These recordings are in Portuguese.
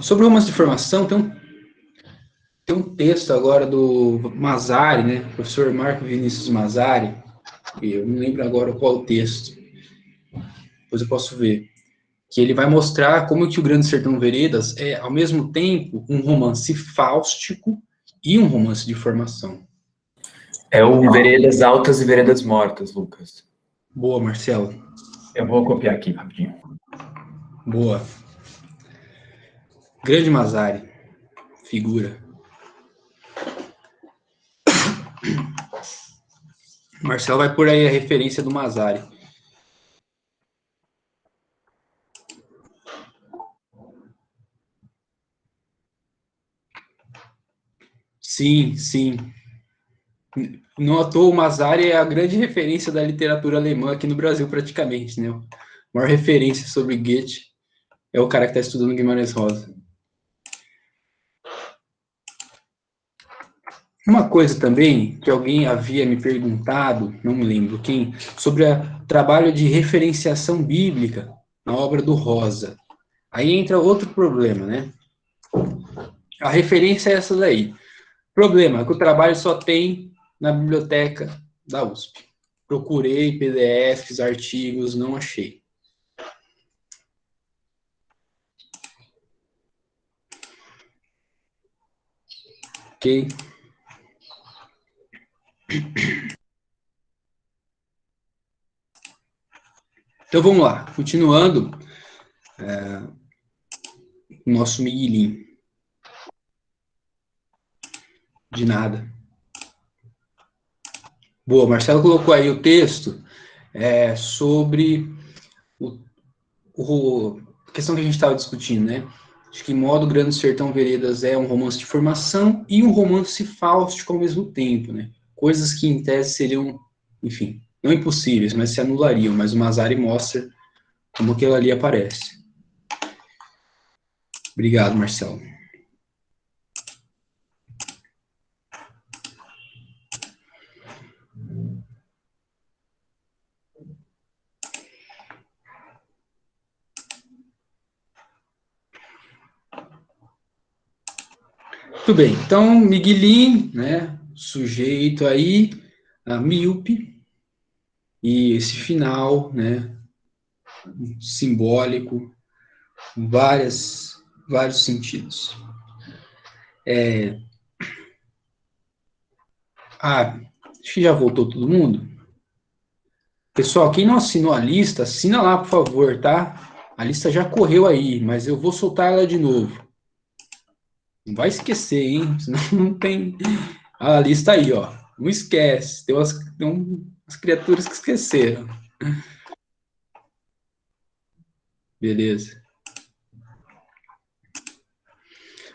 Sobre romance de formação, tem um texto agora do Mazzari, né? Professor Marco Vinícius Mazzari, e eu não lembro agora qual o texto, depois eu posso ver, que ele vai mostrar como que o Grande Sertão Veredas é, ao mesmo tempo, um romance fáustico e um romance de formação. É o Veredas Altas e Veredas Mortas, Lucas. Boa, Marcelo. Eu vou copiar aqui rapidinho. Boa. Grande Mazzari. Figura. Marcelo vai por aí a referência do Mazzari. Sim, sim. Não à toa, o Mazzari é a grande referência da literatura alemã aqui no Brasil, praticamente, né? A maior referência sobre Goethe é o cara que está estudando Guimarães Rosa. Uma coisa também que alguém havia me perguntado, não me lembro quem, sobre o trabalho de referenciação bíblica na obra do Rosa. Aí entra outro problema, né? A referência é essa daí. Problema é que o trabalho só tem na biblioteca da USP. Procurei PDFs, artigos, não achei. Ok? Então vamos lá, continuando o nosso Miguelinho. De nada. Boa, Marcelo colocou aí o texto sobre a questão que a gente estava discutindo, né? De que modo Grande Sertão Veredas é um romance de formação e um romance fáustico ao mesmo tempo, né? Coisas que em tese seriam, enfim, não impossíveis, mas se anulariam, mas o Mazzari mostra como aquilo ali aparece. Obrigado, Marcelo. Muito bem, então Miguelin, né, sujeito aí, míope, e esse final, né, simbólico, vários sentidos. Acho que já voltou todo mundo. Pessoal, quem não assinou a lista, assina lá, por favor, tá? A lista já correu aí, mas eu vou soltar ela de novo. Não vai esquecer, hein? Senão não tem... A lista aí, ó. Não esquece. Tem umas criaturas que esqueceram. Beleza.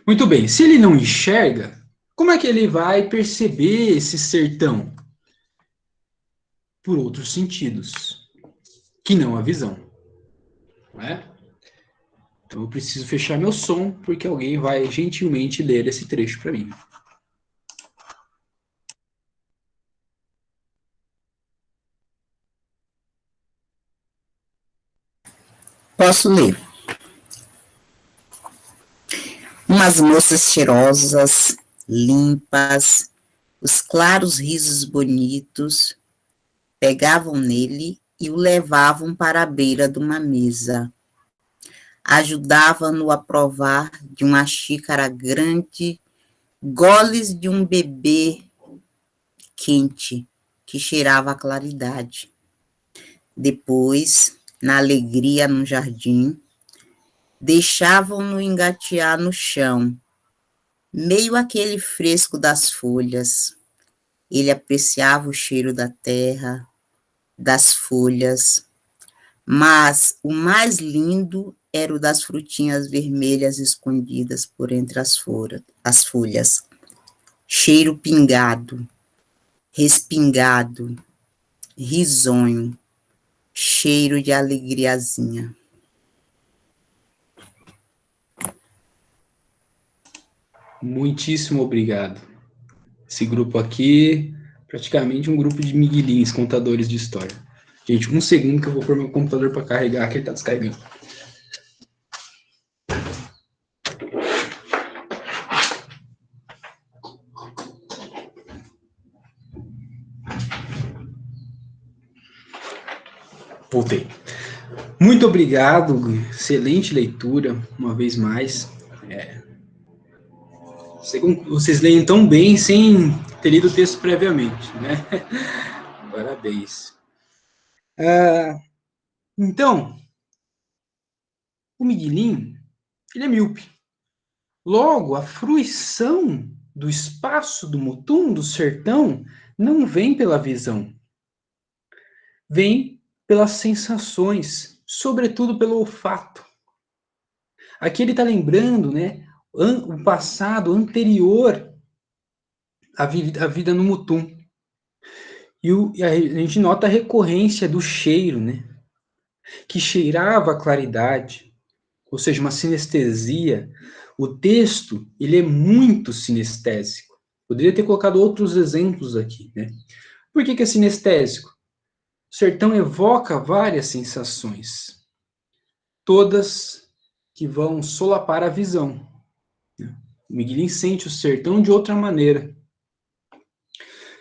Muito bem. Se ele não enxerga, como é que ele vai perceber esse sertão? Por outros sentidos, que não a visão. Não é? Então eu preciso fechar meu som, porque alguém vai gentilmente ler esse trecho para mim. Posso ler. Umas moças cheirosas, limpas, os claros risos bonitos, pegavam nele e o levavam para a beira de uma mesa. Ajudavam-no a provar de uma xícara grande goles de um bebê quente que cheirava a claridade. Depois, na alegria no jardim, deixavam-no engatear no chão, meio aquele fresco das folhas. Ele apreciava o cheiro da terra, das folhas, mas o mais lindo era o das frutinhas vermelhas escondidas por entre as folhas. Cheiro pingado, respingado, risonho, cheiro de alegriazinha. Muitíssimo obrigado. Esse grupo aqui, praticamente um grupo de miguelins, contadores de história. Gente, um segundo que eu vou pôr meu computador para carregar, que ele está descarregando. Voltei. Muito obrigado, excelente leitura, uma vez mais. Vocês leem tão bem sem ter lido o texto previamente, né? Parabéns. Então, o Miguelim, ele é míope. Logo, a fruição do espaço do Mutum, do sertão, não vem pela visão. Vem pelas sensações, sobretudo pelo olfato. Aqui ele está lembrando, né, o passado anterior à vida no Mutum. E a gente nota a recorrência do cheiro, né, que cheirava a claridade, ou seja, uma sinestesia. O texto, ele é muito sinestésico. Poderia ter colocado outros exemplos aqui, né? Por que é sinestésico? O sertão evoca várias sensações, todas que vão solapar a visão. O Miguelim sente o sertão de outra maneira.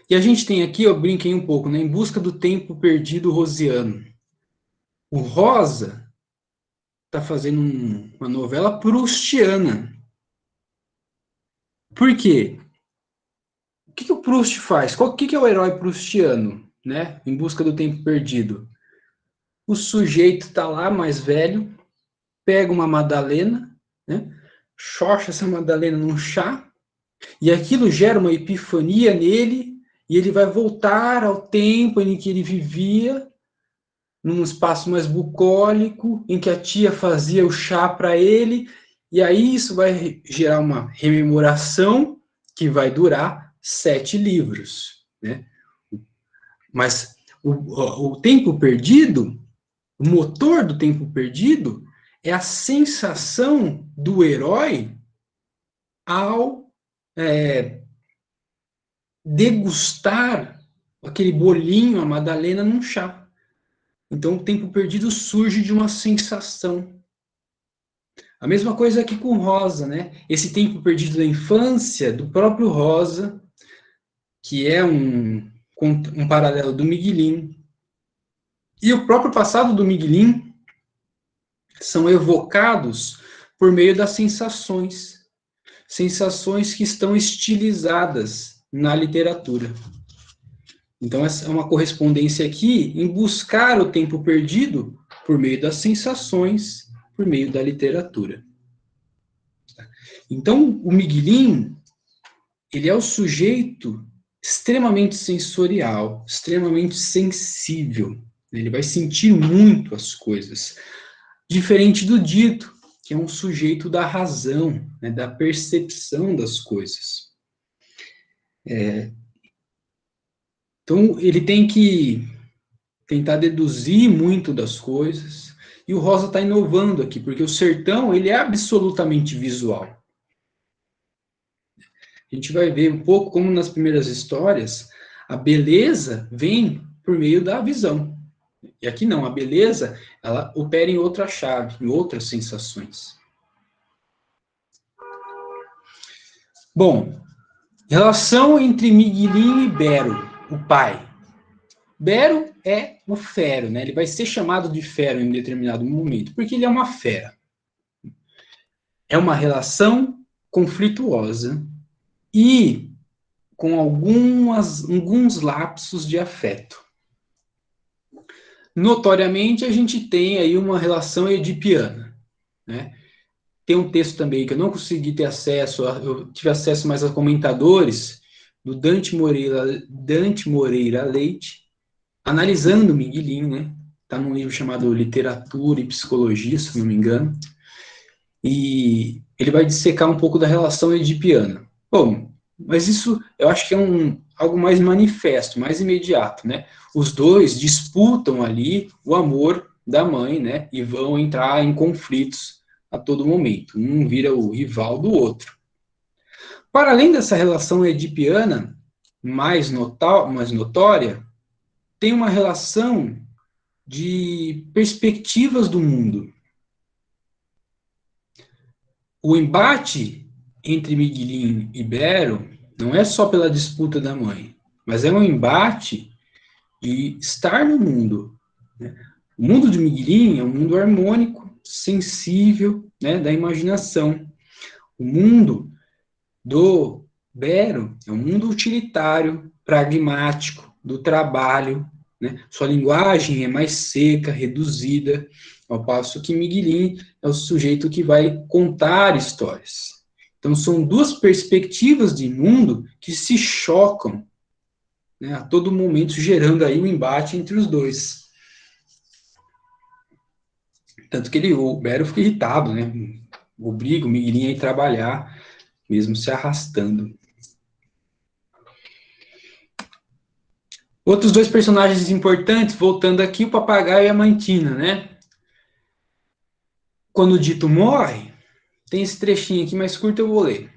E a gente tem aqui, eu brinquei um pouco, né, Em Busca do Tempo Perdido Rosiano. O Rosa está fazendo uma novela proustiana. Por quê? O que o Proust faz? O que é o herói proustiano, né? Em Busca do Tempo Perdido. O sujeito está lá, mais velho, pega uma Madalena, né? Xoxa essa Madalena num chá, e aquilo gera uma epifania nele, e ele vai voltar ao tempo em que ele vivia, num espaço mais bucólico, em que a tia fazia o chá para ele, e aí isso vai gerar uma rememoração que vai durar 7 livros, né? Mas o tempo perdido, o motor do tempo perdido, é a sensação do herói ao degustar aquele bolinho, a Madalena, num chá. Então, o tempo perdido surge de uma sensação. A mesma coisa aqui com Rosa, né? Esse tempo perdido da infância, do próprio Rosa, que é um paralelo do Miguelim. E o próprio passado do Miguelim são evocados por meio das sensações. Sensações que estão estilizadas na literatura. Então, essa é uma correspondência aqui em buscar o tempo perdido por meio das sensações, por meio da literatura. Então, o Miguelim, ele é o sujeito extremamente sensorial, extremamente sensível. Ele vai sentir muito as coisas. Diferente do dito, que é um sujeito da razão, né, da percepção das coisas. Então, ele tem que tentar deduzir muito das coisas, e o Rosa está inovando aqui, porque o sertão, ele é absolutamente visual. A gente vai ver um pouco como nas primeiras histórias, a beleza vem por meio da visão. E aqui não, a beleza, ela opera em outra chave, em outras sensações. Bom, relação entre Miguelim e Bero, o pai. Bero é o fero, né? Ele vai ser chamado de fero em determinado momento, porque ele é uma fera. É uma relação conflituosa e com alguns lapsos de afeto. Notoriamente, a gente tem aí uma relação edipiana, né? Tem um texto também que eu não consegui ter acesso, eu tive acesso mais a comentadores, do Dante Moreira Leite, analisando o Miguelim, né? Está num livro chamado Literatura e Psicologia, se não me engano, e ele vai dissecar um pouco da relação edipiana. Bom, mas isso eu acho que é algo mais manifesto, mais imediato, né? Os dois disputam ali o amor da mãe, né? E vão entrar em conflitos a todo momento. Um vira o rival do outro. Para além dessa relação edipiana mais notória, tem uma relação de perspectivas do mundo. O embate entre Miguelim e Bero não é só pela disputa da mãe, mas é um embate de estar no mundo, né? O mundo de Miguelin é um mundo harmônico, sensível, né, da imaginação. O mundo do Bero é um mundo utilitário, pragmático, do trabalho, né? Sua linguagem é mais seca, reduzida, ao passo que Miguelin é o sujeito que vai contar histórias. Então, são duas perspectivas de mundo que se chocam, né, a todo momento, gerando aí um embate entre os dois. Tanto que o Bero fica irritado, né? Obriga o Miguelin a ir trabalhar, mesmo se arrastando. Outros dois personagens importantes, voltando aqui, o papagaio e a mantina, né? Quando o Dito morre, tem esse trechinho aqui mais curto, eu vou ler.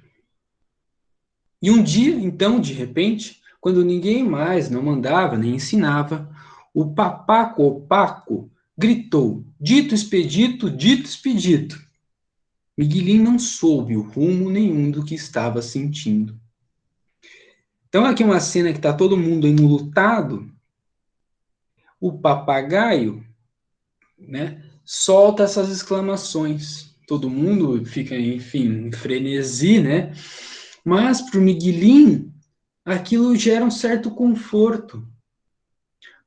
E um dia, então, de repente, quando ninguém mais não mandava nem ensinava, o papaco opaco gritou, dito expedito, dito expedito. Miguelin não soube o rumo nenhum do que estava sentindo. Então, aqui uma cena que está todo mundo enlutado, o papagaio, né, solta essas exclamações. Todo mundo fica, enfim, em frenesi, né? Mas para o Miguelin, aquilo gera um certo conforto,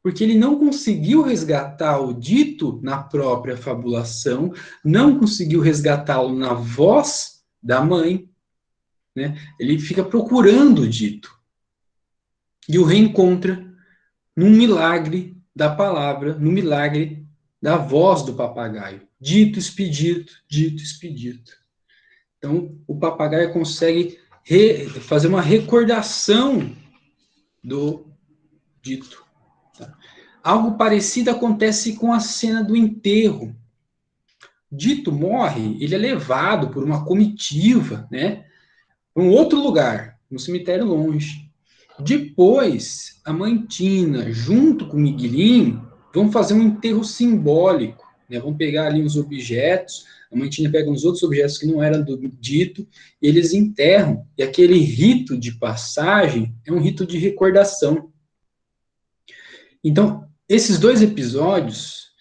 porque ele não conseguiu resgatar o dito na própria fabulação, não conseguiu resgatá-lo na voz da mãe, né? Ele fica procurando o dito e o reencontra num milagre da palavra, no milagre da voz do papagaio. Dito, expedito, dito, expedito. Então, o papagaio consegue fazer uma recordação do dito. Tá? Algo parecido acontece com a cena do enterro. Dito morre, ele é levado por uma comitiva, né, para um outro lugar, um cemitério longe. Depois, a mãe Tina, junto com o Miguelin, vão fazer um enterro simbólico, né? Vão pegar ali uns objetos, a mãe Tina pega uns outros objetos que não eram do dito, e eles enterram. E aquele rito de passagem é um rito de recordação. Então, esses dois episódios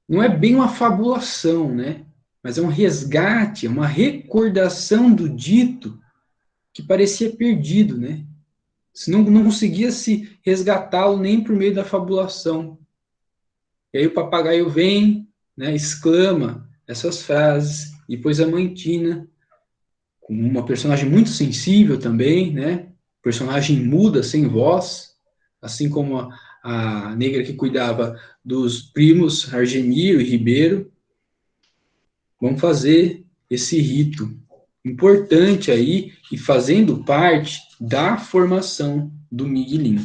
não é bem uma fabulação, né? Mas é um resgate, é uma recordação do dito que parecia perdido, né? Se não conseguia se resgatá-lo nem por meio da fabulação. E aí o papagaio vem, né, exclama essas frases, e depois a mãe Tina, como uma personagem muito sensível também, né, personagem muda, sem voz, assim como a negra que cuidava dos primos Argemiro e Ribeiro, vão fazer esse rito importante aí e fazendo parte da formação do Miguelin.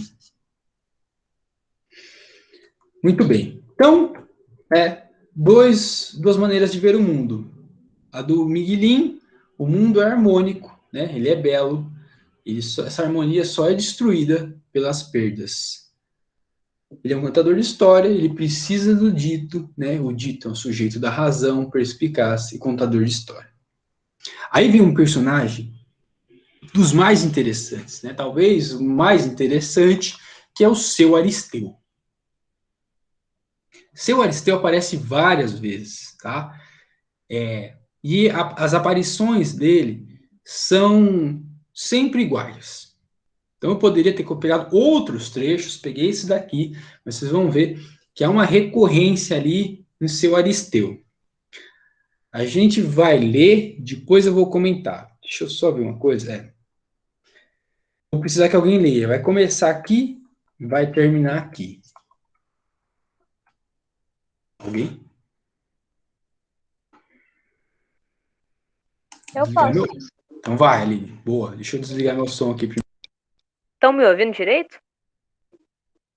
Muito bem. Então, duas maneiras de ver o mundo. A do Miguelin, o mundo é harmônico, né? Ele é belo, essa harmonia só é destruída pelas perdas. Ele é um contador de história, ele precisa do dito, né? O dito é um sujeito da razão, perspicaz e contador de história. Aí vem um personagem dos mais interessantes, né? Talvez o mais interessante, que é o seu Aristeu. Seu Aristeu aparece várias vezes, tá? E as aparições dele são sempre iguais. Então eu poderia ter pegado outros trechos, peguei esse daqui, mas vocês vão ver que há uma recorrência ali no seu Aristeu. A gente vai ler, depois eu vou comentar. Deixa eu só ver uma coisa. Vou precisar que alguém leia. Vai começar aqui, vai terminar aqui. Alguém? Eu posso. Então vai, Aline. Boa. Deixa eu desligar meu som aqui primeiro. Estão me ouvindo direito?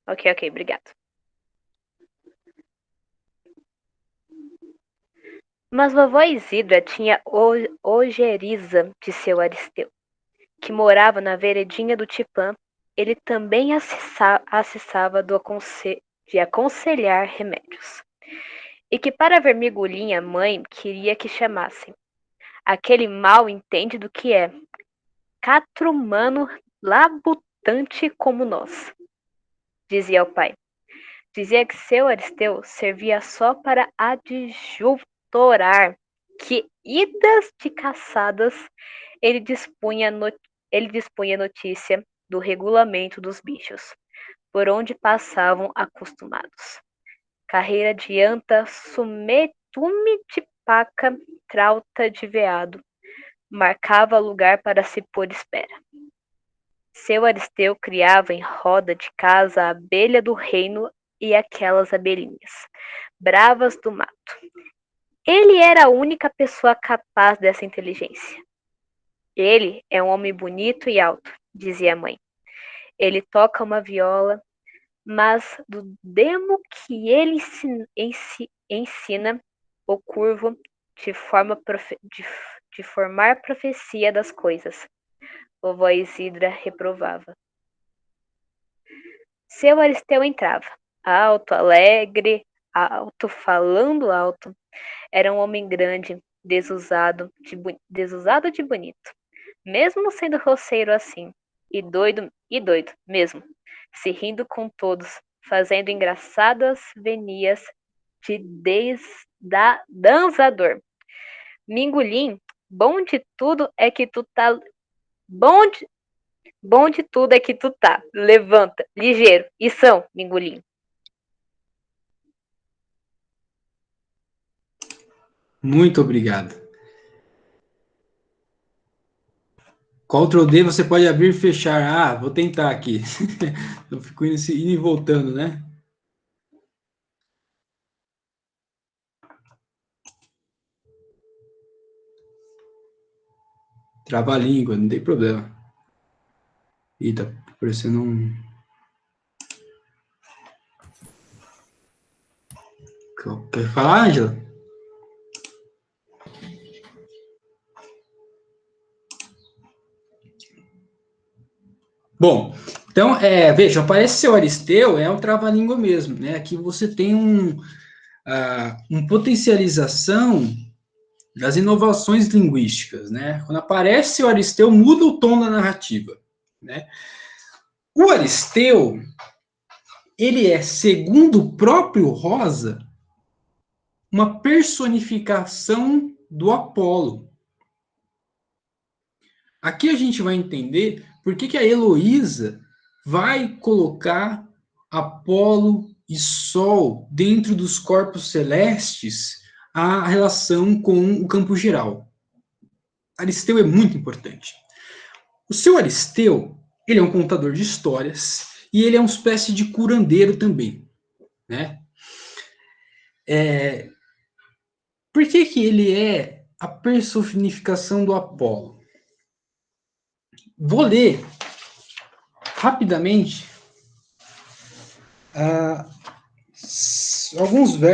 Ok, obrigado. Mas vovó Isidra tinha ojeriza de seu Aristeu, que morava na veredinha do Tipã. Ele também acessava de aconselhar remédios. E que para ver Miguelinha, mãe queria que chamassem. Aquele mal entende do que é. Catrumano labutante como nós, dizia o pai. Dizia que seu Aristeu servia só para adjuntorar, que idas de caçadas ele dispunha, ele dispunha notícia do regulamento dos bichos, por onde passavam acostumados. Carreira de anta, sumetume de paca, trauta de veado, marcava lugar para se pôr espera. Seu Aristeu criava em roda de casa a abelha do reino e aquelas abelhinhas, bravas do mato. Ele era a única pessoa capaz dessa inteligência. Ele é um homem bonito e alto, dizia a mãe. Ele toca uma viola, mas do demo que ele ensina, o curvo de formar profecia das coisas. Vovó Isidra reprovava. Seu Aristeu entrava, alto, alegre, alto, falando alto. Era um homem grande, desusado de bonito, mesmo sendo roceiro assim, e doido mesmo, se rindo com todos, fazendo engraçadas venias de dançador. Mingulim, bom de tudo é que tu tá. Bom de tudo é que tu tá. Levanta, ligeiro, e são, Mingulim. Muito obrigado. Ctrl D você pode abrir e fechar. Ah, vou tentar aqui. Eu fico indo e voltando, né? Trava a língua, não tem problema. Ih, tá parecendo um... Quer falar, Ângela? Bom, então, veja, aparece seu Aristeu, é um trava-língua mesmo, né? Aqui você tem uma potencialização das inovações linguísticas, né? Quando aparece o Aristeu, muda o tom da narrativa, né? O Aristeu, ele é, segundo o próprio Rosa, uma personificação do Apolo. Aqui a gente vai entender por que a Heloísa vai colocar Apolo e Sol dentro dos corpos celestes a relação com o campo geral. Aristeu é muito importante. O seu Aristeu, ele é um contador de histórias e ele é uma espécie de curandeiro também, né? Por que ele é a personificação do Apolo? Vou ler rapidamente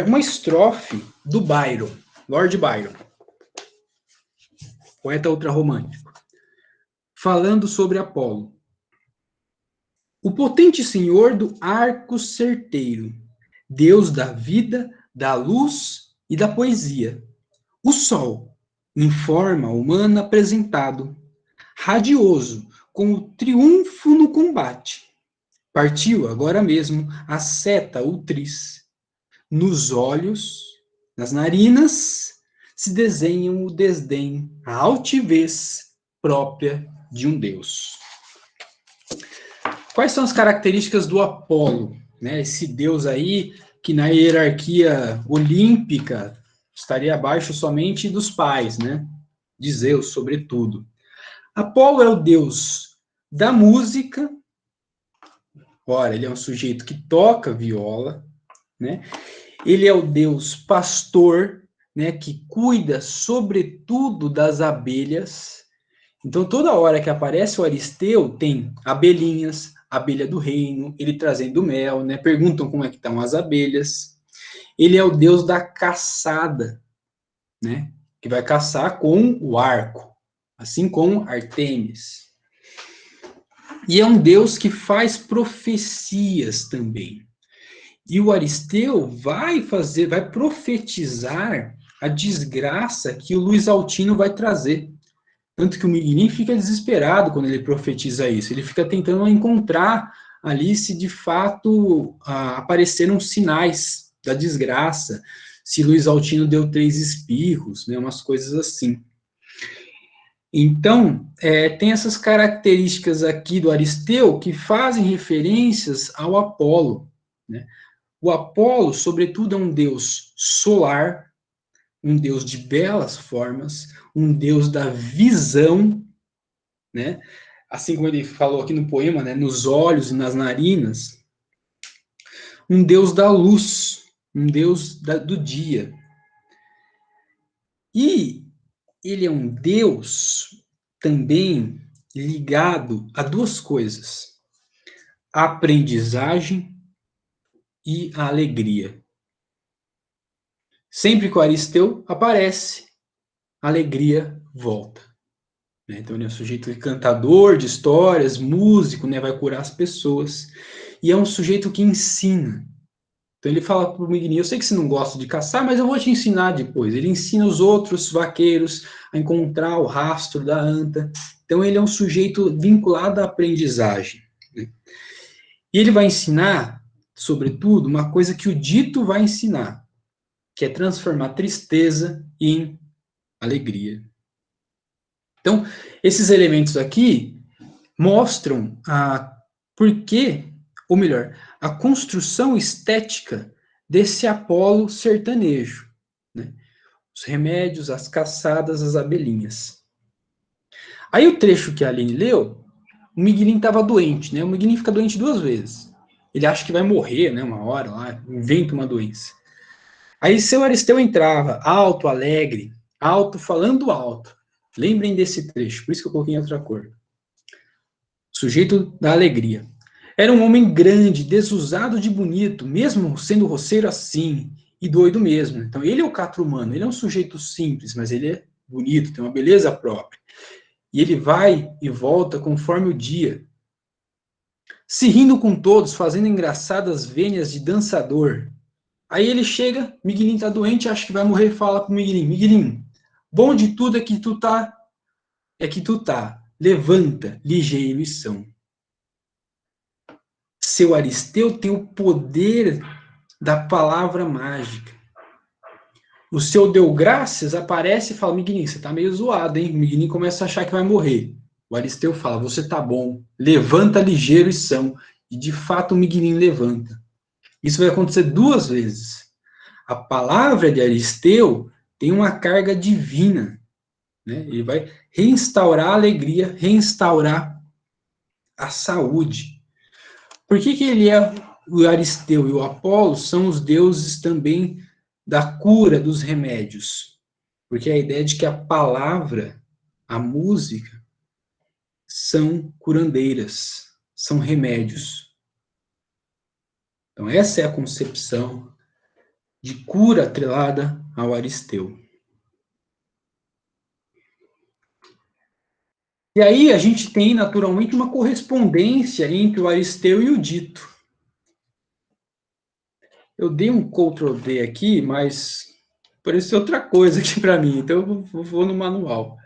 uma estrofe do Byron, Lord Byron, poeta ultrarromântico, falando sobre Apolo. O potente senhor do arco certeiro, Deus da vida, da luz e da poesia. O sol, em forma humana apresentado, radioso, com o triunfo no combate. Partiu agora mesmo a seta ultriz. Nos olhos, nas narinas, se desenham o desdém, a altivez própria de um deus. Quais são as características do Apolo, né? Esse deus aí que na hierarquia olímpica estaria abaixo somente dos pais, né? De Zeus, sobretudo. Apolo é o deus da música. Ora, ele é um sujeito que toca viola, né? Ele é o deus pastor, né? Que cuida, sobretudo, das abelhas. Então, toda hora que aparece o Aristeu, tem abelhinhas, abelha do reino, ele trazendo mel, né? Perguntam como é que estão as abelhas. Ele é o deus da caçada, né? Que vai caçar com o arco, assim como Artemis. E é um deus que faz profecias também. E o Aristeu vai profetizar a desgraça que o Luiz Altino vai trazer. Tanto que o Miguelinho fica desesperado quando ele profetiza isso. Ele fica tentando encontrar ali se de fato apareceram sinais da desgraça, se Luiz Altino deu 3 espirros, né, umas coisas assim. Então, tem essas características aqui do Aristeu que fazem referências ao Apolo, né? O Apolo, sobretudo, é um deus solar, um deus de belas formas, um deus da visão, né? Assim como ele falou aqui no poema, né? Nos olhos e nas narinas, um deus da luz, um deus do dia. E ele é um deus também ligado a 2 coisas: a aprendizagem e a alegria. Sempre que o Aristeu aparece, a alegria volta. Então, ele é um sujeito cantador de histórias, músico, né, vai curar as pessoas. E é um sujeito que ensina. Então, ele fala para o Miguelinho, eu sei que você não gosta de caçar, mas eu vou te ensinar depois. Ele ensina os outros vaqueiros a encontrar o rastro da anta. Então, ele é um sujeito vinculado à aprendizagem. E ele vai ensinar, sobretudo, uma coisa que o dito vai ensinar, que é transformar tristeza em alegria. Então, esses elementos aqui mostram ou melhor, a construção estética desse Apolo sertanejo, né? Os remédios, as caçadas, as abelhinhas. Aí o trecho que a Aline leu, o Miguelinho estava doente, né? O Miguelinho fica doente 2 vezes. Ele acha que vai morrer, né? Uma hora lá, inventa uma doença. Aí seu Aristeu entrava, alto, alegre, alto, falando alto. Lembrem desse trecho, por isso que eu coloquei em outra cor. Sujeito da alegria. Era um homem grande, desusado de bonito, mesmo sendo roceiro assim, e doido mesmo. Então ele é o catro humano, ele é um sujeito simples, mas ele é bonito, tem uma beleza própria. E ele vai e volta conforme o dia, se rindo com todos, fazendo engraçadas vênias de dançador. Aí ele chega, Miguelinho tá doente, acha que vai morrer, fala pro Miguelinho, Miguelinho, bom de tudo é que tu tá, levanta, ligeiro e são. Seu Aristeu tem o poder da palavra mágica. O seu deu graças aparece e fala, Miguelinho, você tá meio zoado, hein? O Miguelinho começa a achar que vai morrer. O Aristeu fala, você tá bom, levanta ligeiro e são. E de fato o Miguelinho levanta. Isso vai acontecer 2 vezes. A palavra de Aristeu tem uma carga divina, né? Ele vai reinstaurar a alegria, reinstaurar a saúde. Por que ele é o Aristeu e o Apolo são os deuses também da cura, dos remédios? Porque a ideia de que a palavra, a música, são curandeiras, são remédios. Então essa é a concepção de cura atrelada ao Aristeu. E aí a gente tem, naturalmente, uma correspondência entre o Aristeu e o dito. Eu dei um Ctrl+D aqui, mas apareceu outra coisa aqui para mim, então eu vou no manual.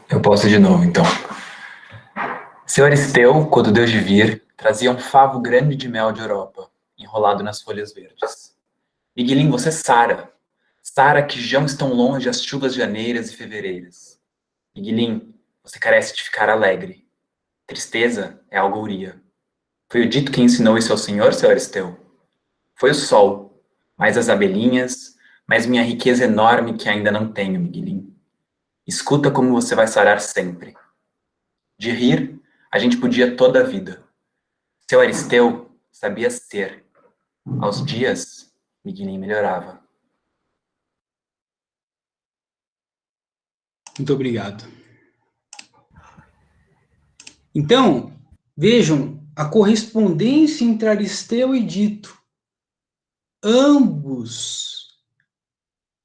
Eu posso de novo, então. Seu Aristeu, quando deu de vir, trazia um favo grande de mel de Europa, enrolado nas folhas verdes. Miguelinho, você sara. Sara que já estão longe as chuvas janeiras e fevereiras. Miguelinho, você carece de ficar alegre. Tristeza é algouria. Foi o dito que ensinou isso ao senhor, seu Aristeu? Foi o sol, mais as abelhinhas, mais minha riqueza enorme que ainda não tenho, Miguelinho. Escuta como você vai sarar sempre. De rir, a gente podia toda a vida. Seu Aristeu sabia ser. Aos dias, Miguelinho melhorava. Muito obrigado. Então, vejam a correspondência entre Aristeu e dito. Ambos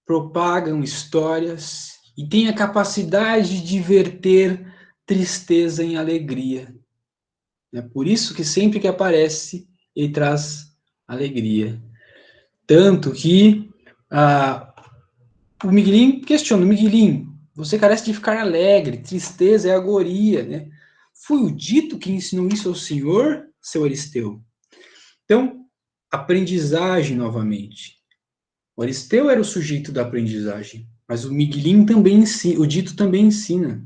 propagam histórias e têm a capacidade de verter tristeza em alegria. É por isso que sempre que aparece, ele traz alegria. Tanto que o Miguelinho questiona, Miguelinho, você carece de ficar alegre, tristeza é agonia, né? Foi o dito que ensinou isso ao senhor, seu Aristeu? Então, aprendizagem novamente. O Aristeu era o sujeito da aprendizagem, mas o Miguelinho também ensina, o dito também ensina.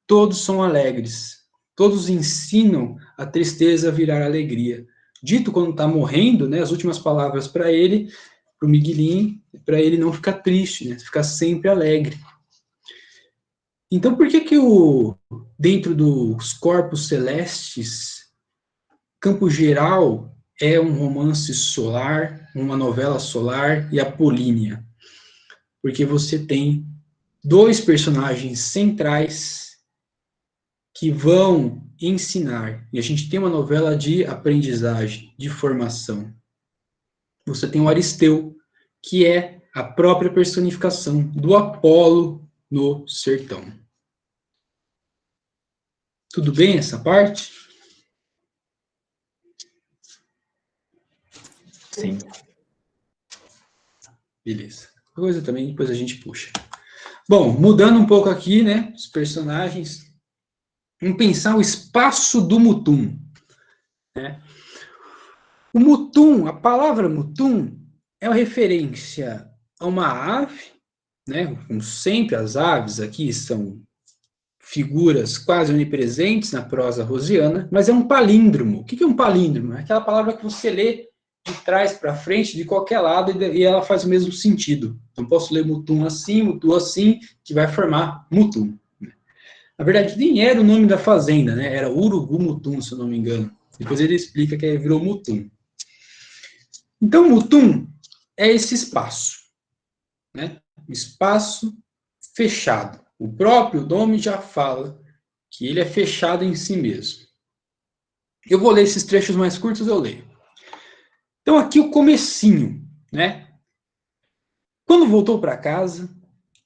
Todos são alegres, todos ensinam a tristeza a virar alegria. Dito quando está morrendo, né, as últimas palavras para ele, para o Miguelinho, para ele não ficar triste, né, ficar sempre alegre. Então, por que dentro dos corpos celestes, Campo Geral é um romance solar, uma novela solar e apolínea? Porque você tem dois personagens centrais que vão ensinar. E a gente tem uma novela de aprendizagem, de formação. Você tem o Aristeu, que é a própria personificação do Apolo no sertão. Tudo bem essa parte? Sim. Beleza. Coisa também, depois a gente puxa. Bom, mudando um pouco aqui, né, os personagens, vamos pensar o espaço do Mutum, né? O Mutum, a palavra Mutum, é uma referência a uma ave, né? Como sempre, as aves aqui são figuras quase onipresentes na prosa rosiana, mas é um palíndromo. O que é um palíndromo? É aquela palavra que você lê de trás para frente, de qualquer lado, e ela faz o mesmo sentido. Então, posso ler Mutum assim, que vai formar Mutum. Na verdade, nem era o nome da fazenda, né? Era Urubu-Mutum, se eu não me engano. Depois ele explica que virou Mutum. Então, Mutum é esse espaço, né? Um espaço fechado. O próprio nome já fala que ele é fechado em si mesmo. Eu vou ler esses trechos mais curtos, eu leio. Então, aqui o comecinho, né? Quando voltou para casa,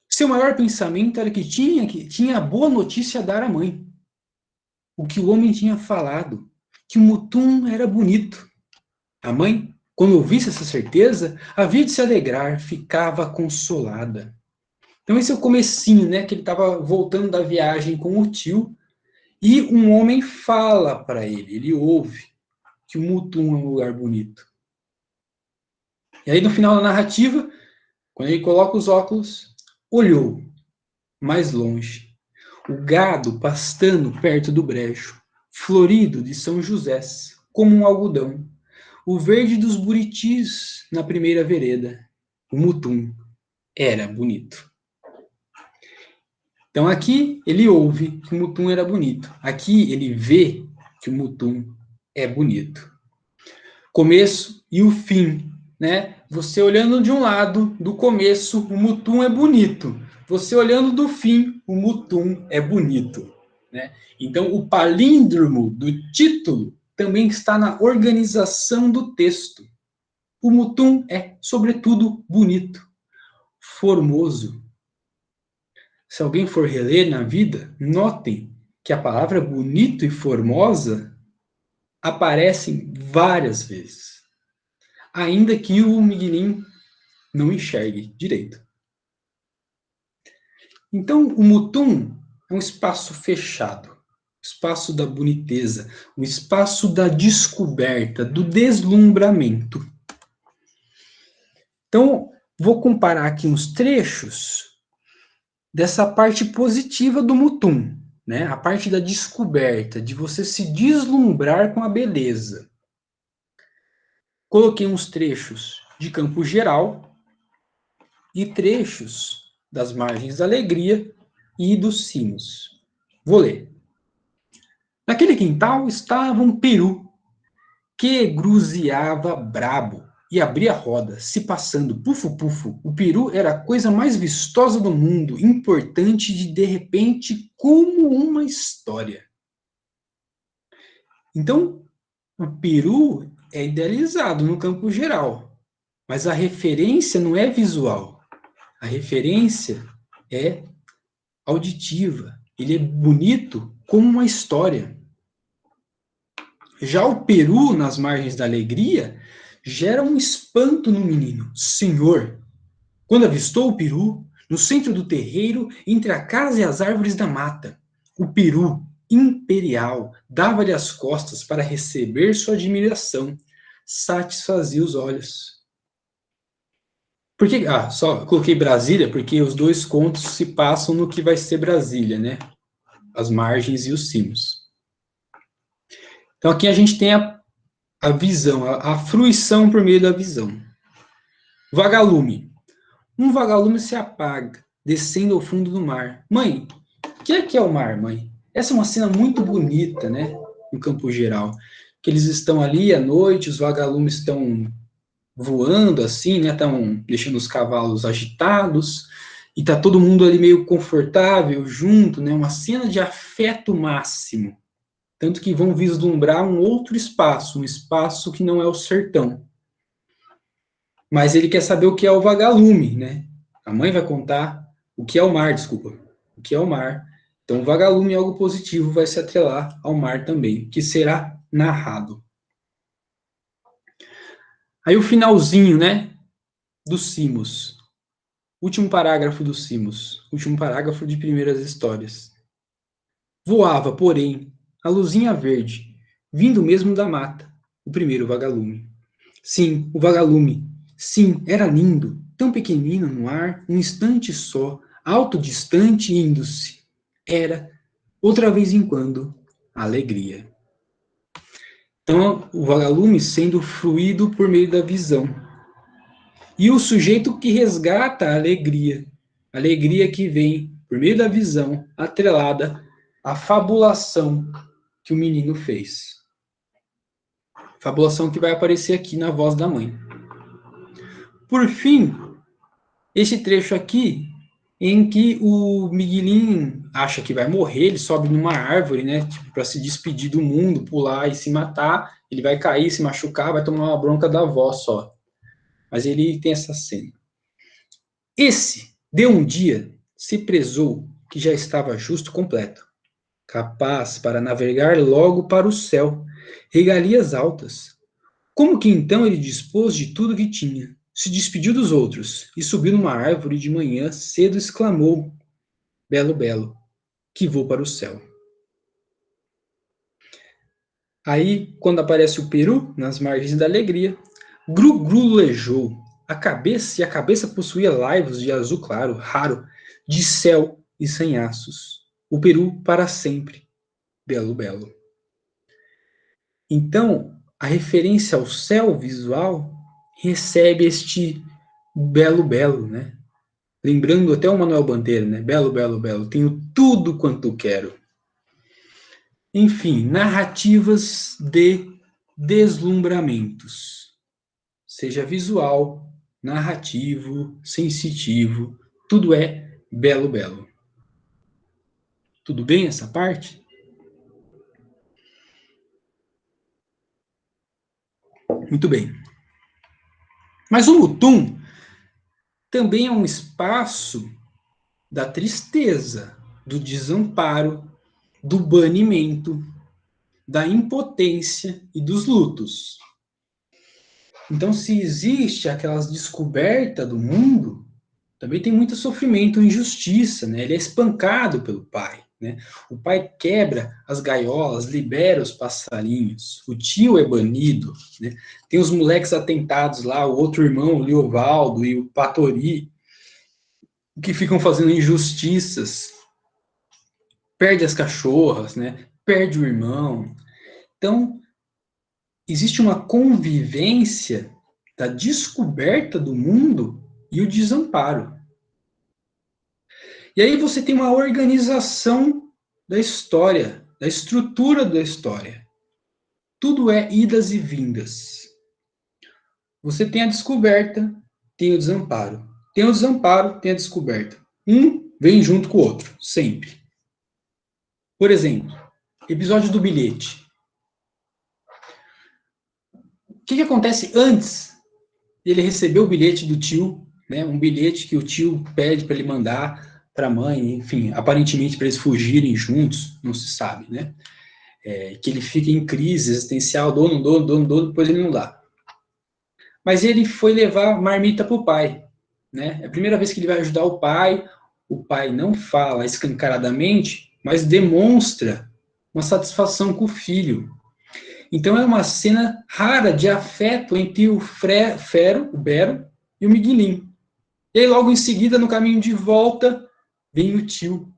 seu maior pensamento era que tinha a boa notícia a dar à mãe. O que o homem tinha falado, que o Mutum era bonito. A mãe, quando ouvisse essa certeza, havia de se alegrar, ficava consolada. Então esse é o comecinho, né, que ele estava voltando da viagem com o tio, e um homem fala para ele ouve que o Mutum é um lugar bonito. E aí no final da narrativa, quando ele coloca os óculos, olhou mais longe. O gado pastando perto do brejo, florido de São José, como um algodão. O verde dos buritis na primeira vereda. O Mutum era bonito. Então aqui ele ouve que o Mutum era bonito. Aqui ele vê que o Mutum é bonito. Começo e o fim, né? Você olhando de um lado, do começo, o Mutum é bonito. Você olhando do fim, o Mutum é bonito, né? Então o palíndromo do título também está na organização do texto. O Mutum é, sobretudo, bonito, formoso. Se alguém for reler na vida, notem que a palavra bonito e formosa aparecem várias vezes, ainda que o Miguelinho não enxergue direito. Então, o Mutum é um espaço fechado, espaço da boniteza, um espaço da descoberta, do deslumbramento. Então, vou comparar aqui uns trechos dessa parte positiva do Mutum, né? A parte da descoberta, de você se deslumbrar com a beleza. Coloquei uns trechos de Campo Geral e trechos das Margens da Alegria e dos Sinos. Vou ler. Naquele quintal estava um peru que gruziava brabo e abria roda, se passando pufo-pufo. O peru era a coisa mais vistosa do mundo, importante de repente, como uma história. Então, o peru é idealizado no Campo Geral, mas a referência não é visual. A referência é auditiva. Ele é bonito como uma história. Já o peru, nas Margens da Alegria, gera um espanto no menino. Senhor, quando avistou o peru, no centro do terreiro, entre a casa e as árvores da mata, o peru imperial dava-lhe as costas para receber sua admiração, satisfazia os olhos. Por que, só coloquei Brasília, porque os dois contos se passam no que vai ser Brasília, né? As margens e os cimos. Então aqui a gente tem a visão, a fruição por meio da visão. Vagalume. Um vagalume se apaga, descendo ao fundo do mar. Mãe, o que é o mar, mãe? Essa é uma cena muito bonita, né? No Campo Geral. Que eles estão ali à noite, os vagalumes estão voando assim, né? Estão deixando os cavalos agitados. E tá todo mundo ali meio confortável, junto, né? Uma cena de afeto máximo. Tanto que vão vislumbrar um outro espaço, um espaço que não é o sertão. Mas ele quer saber o que é o vagalume, né? A mãe vai contar o que é o mar, desculpa. O que é o mar. Então, o vagalume é algo positivo, vai se atrelar ao mar também, que será narrado. Aí o finalzinho, né? Dos cimos. Último parágrafo dos cimos. Último parágrafo de Primeiras Histórias. Voava, porém, a luzinha verde, vindo mesmo da mata, o primeiro vagalume. Sim, o vagalume. Sim, era lindo, tão pequenino no ar, um instante só, alto distante indo-se. Era, outra vez em quando, alegria. Então, o vagalume sendo fruído por meio da visão. E o sujeito que resgata a alegria que vem por meio da visão, atrelada à fabulação que o menino fez. Fabulação que vai aparecer aqui na voz da mãe. Por fim, este trecho aqui, em que o Miguelin acha que vai morrer, ele sobe numa árvore, né, tipo, para se despedir do mundo, pular e se matar, ele vai cair, se machucar, vai tomar uma bronca da avó só. Mas ele tem essa cena. Esse, de um dia, se prezou que já estava justo completo, capaz para navegar logo para o céu, regalias altas. Como que então ele dispôs de tudo que tinha? Se despediu dos outros e subiu numa árvore de manhã cedo exclamou, belo, belo, que vou para o céu. Aí, quando aparece o peru, nas margens da alegria, grulejou a cabeça possuía laivos de azul claro, raro, de céu e sem aços. O peru para sempre, belo, belo. Então, a referência ao céu visual recebe este belo, belo, né? Lembrando até o Manuel Bandeira, né? Belo, belo, belo. Tenho tudo quanto quero. Enfim, narrativas de deslumbramentos. Seja visual, narrativo, sensitivo, tudo é belo, belo. Tudo bem essa parte? Muito bem. Mas o Mutum também é um espaço da tristeza, do desamparo, do banimento, da impotência e dos lutos. Então, se existe aquelas descobertas do mundo, também tem muito sofrimento e injustiça, né? Ele é espancado pelo pai, né? O pai quebra as gaiolas, libera os passarinhos, o tio é banido, né? Tem os moleques atentados lá, o outro irmão, o Liovaldo e o Patori, que ficam fazendo injustiças, perde as cachorras, né? Perde o irmão. Então, existe uma convivência da descoberta do mundo e o desamparo. E aí você tem uma organização da história, da estrutura da história. Tudo é idas e vindas. Você tem a descoberta, tem o desamparo. Tem o desamparo, tem a descoberta. Um vem junto com o outro, sempre. Por exemplo, episódio do bilhete. O que acontece antes dele receber o bilhete do tio, né? Um bilhete que o tio pede para ele mandar para a mãe, enfim, aparentemente para eles fugirem juntos, não se sabe, né? Que ele fica em crise existencial, dono, depois ele não dá. mas ele foi levar marmita para o pai, né? É a primeira vez que ele vai ajudar o pai não fala escancaradamente, mas demonstra uma satisfação com o filho. Então é uma cena rara de afeto entre o Bero, e o Miguelim. E aí, logo em seguida, no caminho de volta, vem o tio,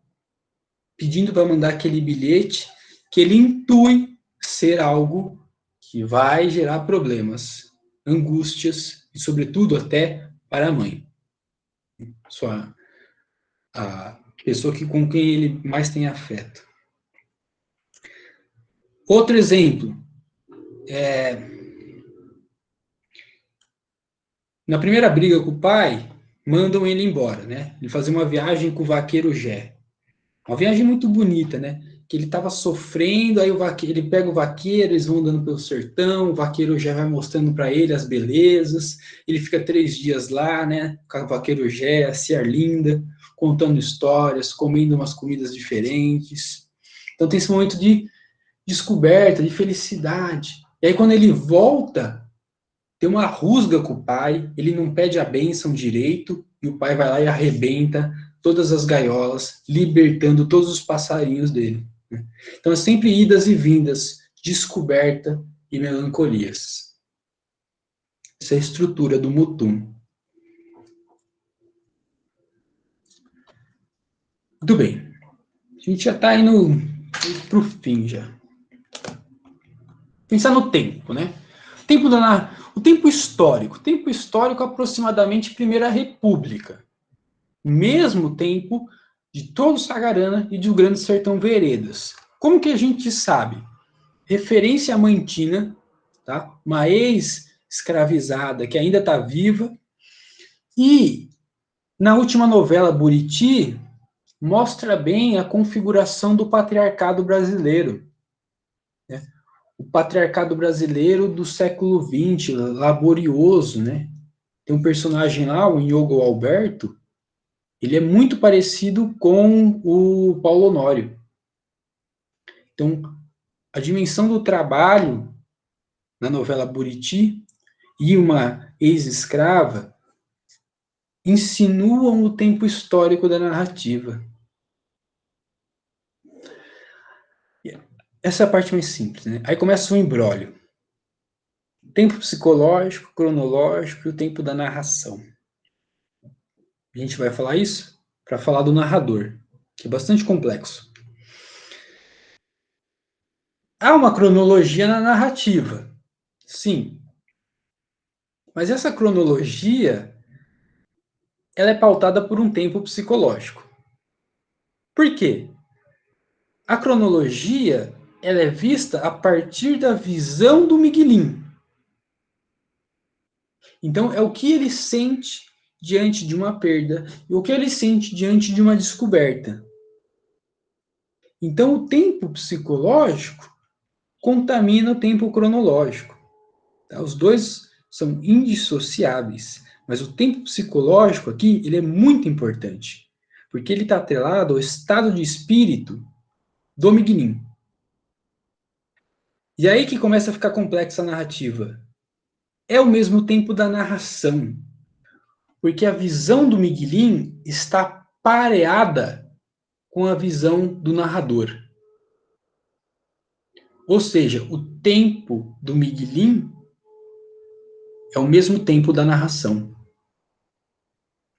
pedindo para mandar aquele bilhete que ele intui ser algo que vai gerar problemas, angústias e, sobretudo, até para a mãe. A pessoa com quem ele mais tem afeto. Outro exemplo, na primeira briga com o pai, mandam ele embora, né? Ele fazer uma viagem com o vaqueiro Gé. Uma viagem muito bonita, né? Que ele estava sofrendo, aí ele pega o vaqueiro, eles vão andando pelo sertão, o vaqueiro já vai mostrando para ele as belezas, ele fica 3 dias lá, né? Com o vaqueiro Gé, a Ciarlinda, contando histórias, comendo umas comidas diferentes. Então tem esse momento de descoberta, de felicidade. E aí quando ele volta, tem uma rusga com o pai, ele não pede a bênção direito, e o pai vai lá e arrebenta todas as gaiolas, libertando todos os passarinhos dele. Então é sempre idas e vindas, descoberta e melancolias. Essa é a estrutura do Mutum. Muito bem. A gente já está indo para o fim já. Pensar no tempo, né? O tempo histórico aproximadamente Primeira República. Mesmo tempo de todo o Sagarana e do Grande Sertão Veredas. Como que a gente sabe? Referência a Mantina, tá? Uma ex-escravizada que ainda está viva. E na última novela Buriti, mostra bem a configuração do patriarcado brasileiro. Né? O patriarcado brasileiro do século XX, laborioso, né? Tem um personagem lá, o Nhogo Alberto, ele é muito parecido com o Paulo Honório. Então, a dimensão do trabalho na novela Buriti e uma ex-escrava insinuam o tempo histórico da narrativa. Essa é a parte mais simples, né? Aí começa o imbróglio. Tempo psicológico, cronológico e o tempo da narração. A gente vai falar isso para falar do narrador, que é bastante complexo. Há uma cronologia na narrativa, sim. Mas essa cronologia, ela é pautada por um tempo psicológico. Por quê? A cronologia, ela é vista a partir da visão do Miguelim. Então, é o que ele sente diante de uma perda e o que ele sente diante de uma descoberta. Então, o tempo psicológico contamina o tempo cronológico. Tá? Os dois são indissociáveis, mas o tempo psicológico aqui ele é muito importante, porque ele está atrelado ao estado de espírito do Miguelim. E aí que começa a ficar complexa a narrativa. É o mesmo tempo da narração, porque a visão do Miguelim está pareada com a visão do narrador. Ou seja, o tempo do Miguelim é o mesmo tempo da narração.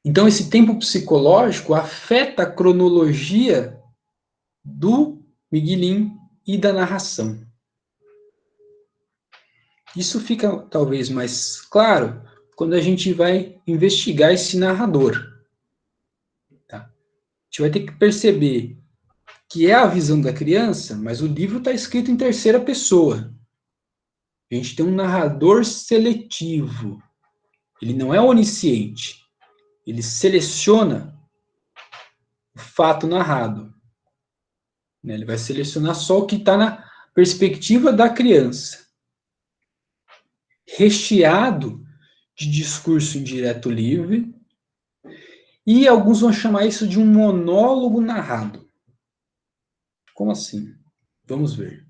Então, esse tempo psicológico afeta a cronologia do Miguelim e da narração. Isso fica talvez mais claro quando a gente vai investigar esse narrador. Tá? A gente vai ter que perceber que é a visão da criança, mas o livro está escrito em terceira pessoa. A gente tem um narrador seletivo. Ele não é onisciente. Ele seleciona o fato narrado. Ele vai selecionar só o que está na perspectiva da criança. Recheado de discurso indireto livre, e alguns vão chamar isso de um monólogo narrado. Como assim? Vamos ver.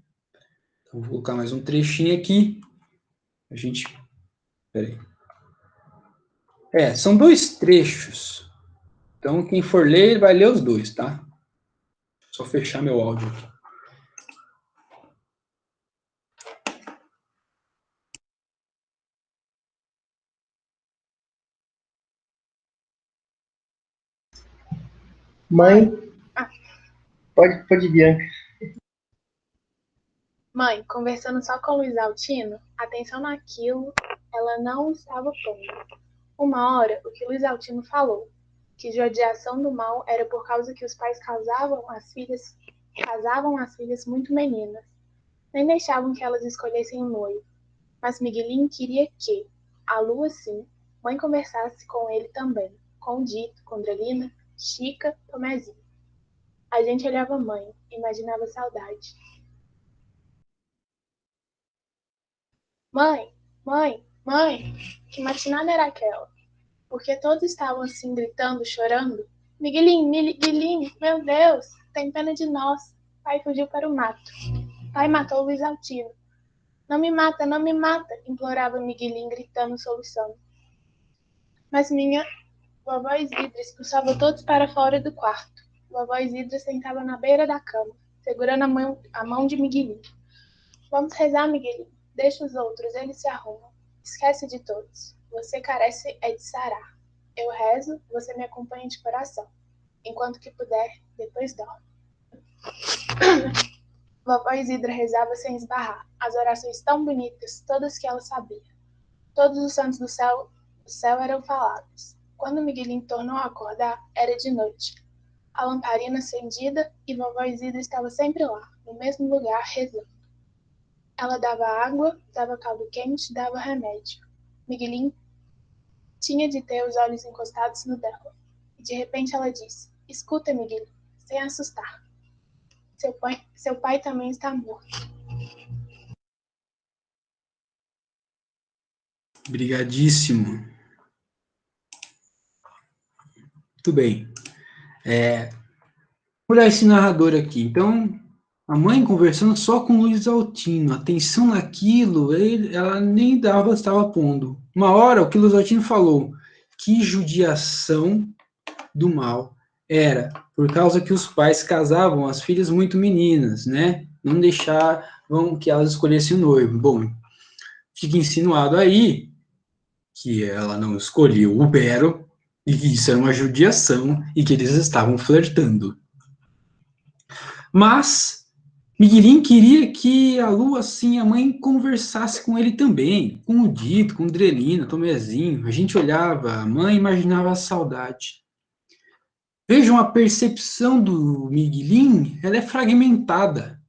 Então, vou colocar mais um trechinho aqui. Peraí. São dois trechos. Então, quem for ler, vai ler os dois, tá? Só fechar meu áudio aqui. Mãe, pode ir, Bianca. Mãe, conversando só com o Luiz Altino, atenção naquilo, ela não estava pondo. Uma hora, o que Luiz Altino falou, que judiação do mal era por causa que os pais casavam as filhas muito meninas, nem deixavam que elas escolhessem um noivo. Mas Miguelinho queria que, a lua sim, mãe conversasse com ele também, com o Dito, com Drelina, Chica, Tomezinho. A gente olhava a mãe, imaginava saudade. Mãe, mãe, que matinada era aquela? Porque todos estavam assim gritando, chorando. Miguelinho, meu Deus, tem pena de nós. Pai fugiu para o mato. Pai matou Luiz Altino. Não me mata, implorava Miguelinho gritando, soluçando. Mas minha vovó Isidra expulsava todos para fora do quarto. Vovó Isidra sentava na beira da cama, segurando a mão de Miguelinho. Vamos rezar, Miguelinho. Deixa os outros, eles se arrumam. Esquece de todos. Você carece é de sarar. Eu rezo, você me acompanha de coração. Enquanto que puder, depois dorme. Vovó Isidra rezava sem esbarrar. As orações tão bonitas, todas que ela sabia. Todos os santos do céu eram falados. Quando Miguelinho tornou a acordar, era de noite. A lamparina acendida e vovó Isidra estava sempre lá, no mesmo lugar, rezando. Ela dava água, dava caldo quente, dava remédio. Miguelinho tinha de ter os olhos encostados no dela. E de repente ela disse: Escuta, Miguelinho, sem assustar. Seu pai também está morto. Obrigadíssimo. Muito bem. Vou olhar esse narrador aqui. Então, a mãe conversando só com o Luiz Altino. Atenção naquilo, ela nem estava pondo. Uma hora, o que o Luiz Altino falou, que judiação do mal era, por causa que os pais casavam as filhas muito meninas, né? Não deixavam que elas escolhessem o noivo. Bom, fica insinuado aí que ela não escolheu o Bero e que isso era uma judiação e que eles estavam flertando. Mas Miguelinho queria que a Lua, assim, a mãe, conversasse com ele também, com o Dito, com o Drelina, Tomezinho. A gente olhava, a mãe imaginava a saudade. Vejam, a percepção do Miguelinho, ela é fragmentada.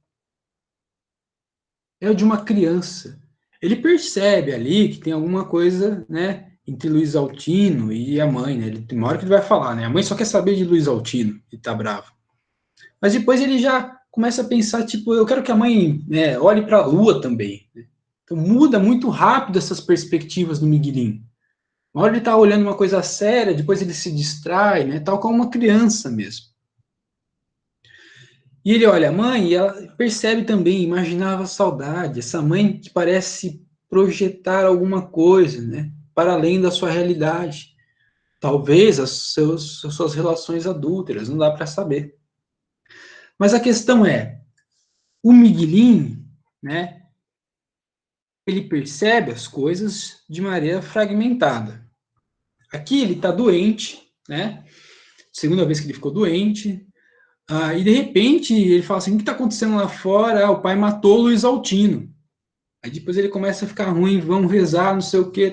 É de uma criança. Ele percebe ali que tem alguma coisa, né, entre Luiz Altino e a mãe, né? Tem uma hora que ele vai falar, né? A mãe só quer saber de Luiz Altino e tá bravo. Mas depois ele já começa a pensar, tipo, eu quero que a mãe, né, olhe para a Lua também. Né? Então muda muito rápido essas perspectivas do Miguelinho. Uma hora ele está olhando uma coisa séria, depois ele se distrai, né, tal como uma criança mesmo. E ele olha a mãe e ela percebe também, imaginava a saudade, essa mãe que parece projetar alguma coisa, né, para além da sua realidade. Talvez as suas relações adúlteras, não dá para saber. Mas a questão é, o Miguelinho, né, ele percebe as coisas de maneira fragmentada. Aqui ele está doente, né, segunda vez que ele ficou doente, e de repente ele fala assim, o que está acontecendo lá fora? O pai matou o Luiz Altino. Aí depois ele começa a ficar ruim, vão rezar, não sei o que,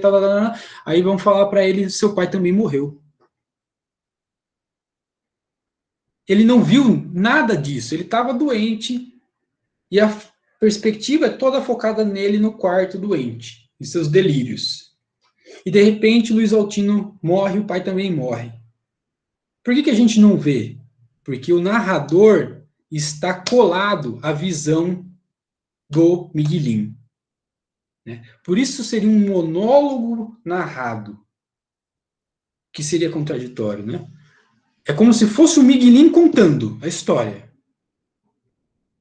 aí vão falar para ele, seu pai também morreu. Ele não viu nada disso, ele estava doente, e a perspectiva é toda focada nele no quarto doente, em seus delírios. E de repente Luiz Altino morre, o pai também morre. Por que a gente não vê? Porque o narrador está colado à visão do Miguelinho. Né? Por isso seria um monólogo narrado, que seria contraditório. Né? É como se fosse o Miguelinho contando a história.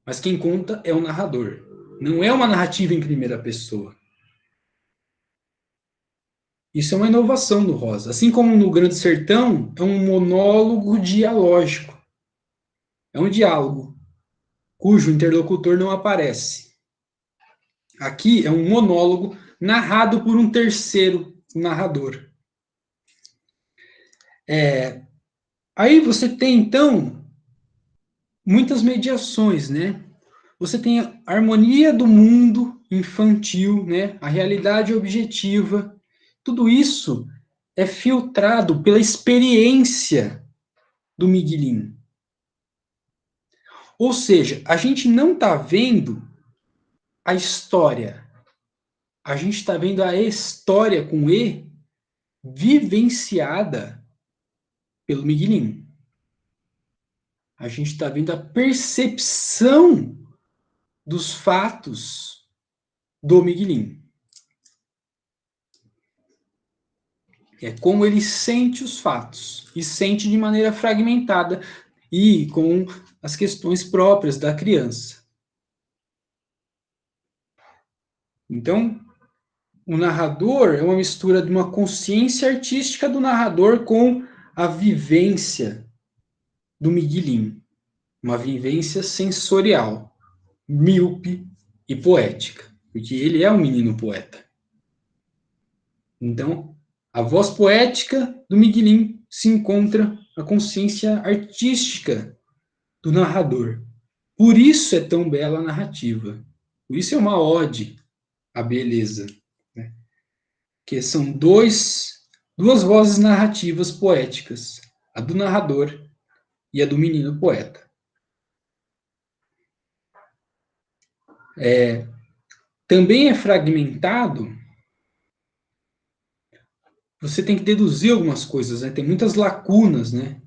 Mas quem conta é o narrador. Não é uma narrativa em primeira pessoa. Isso é uma inovação do Rosa. Assim como no Grande Sertão, é um monólogo dialógico. É um diálogo, cujo interlocutor não aparece. Aqui é um monólogo narrado por um terceiro narrador. Aí você tem, então, muitas mediações, né? Você tem a harmonia do mundo infantil, né? A realidade objetiva. Tudo isso é filtrado pela experiência do Miguelin. Ou seja, a gente não está vendo a história. A gente está vendo a história com E vivenciada pelo Miguelin. A gente está vendo a percepção dos fatos do Miguelin. É como ele sente os fatos, e sente de maneira fragmentada, e com as questões próprias da criança. Então, o narrador é uma mistura de uma consciência artística do narrador com a vivência do Miguelin. Uma vivência sensorial, míope e poética, porque ele é um menino poeta. Então, a voz poética do Miguelin se encontra a consciência artística do narrador. Por isso é tão bela a narrativa. Por isso é uma ode à beleza. Né? Que são duas vozes narrativas poéticas, a do narrador e a do menino poeta. Também é fragmentado. Você tem que deduzir algumas coisas, né? Tem muitas lacunas, né?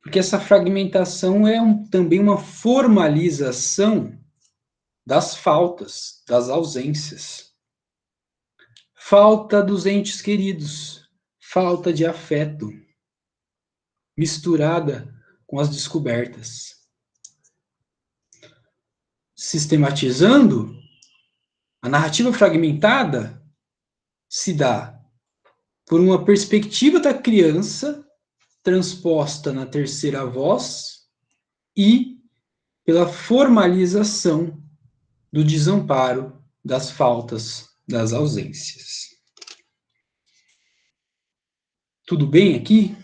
Porque essa fragmentação é também uma formalização das faltas, das ausências. Falta dos entes queridos, falta de afeto, misturada com as descobertas. Sistematizando, a narrativa fragmentada se dá por uma perspectiva da criança transposta na terceira voz e pela formalização do desamparo, das faltas, das ausências. Tudo bem aqui?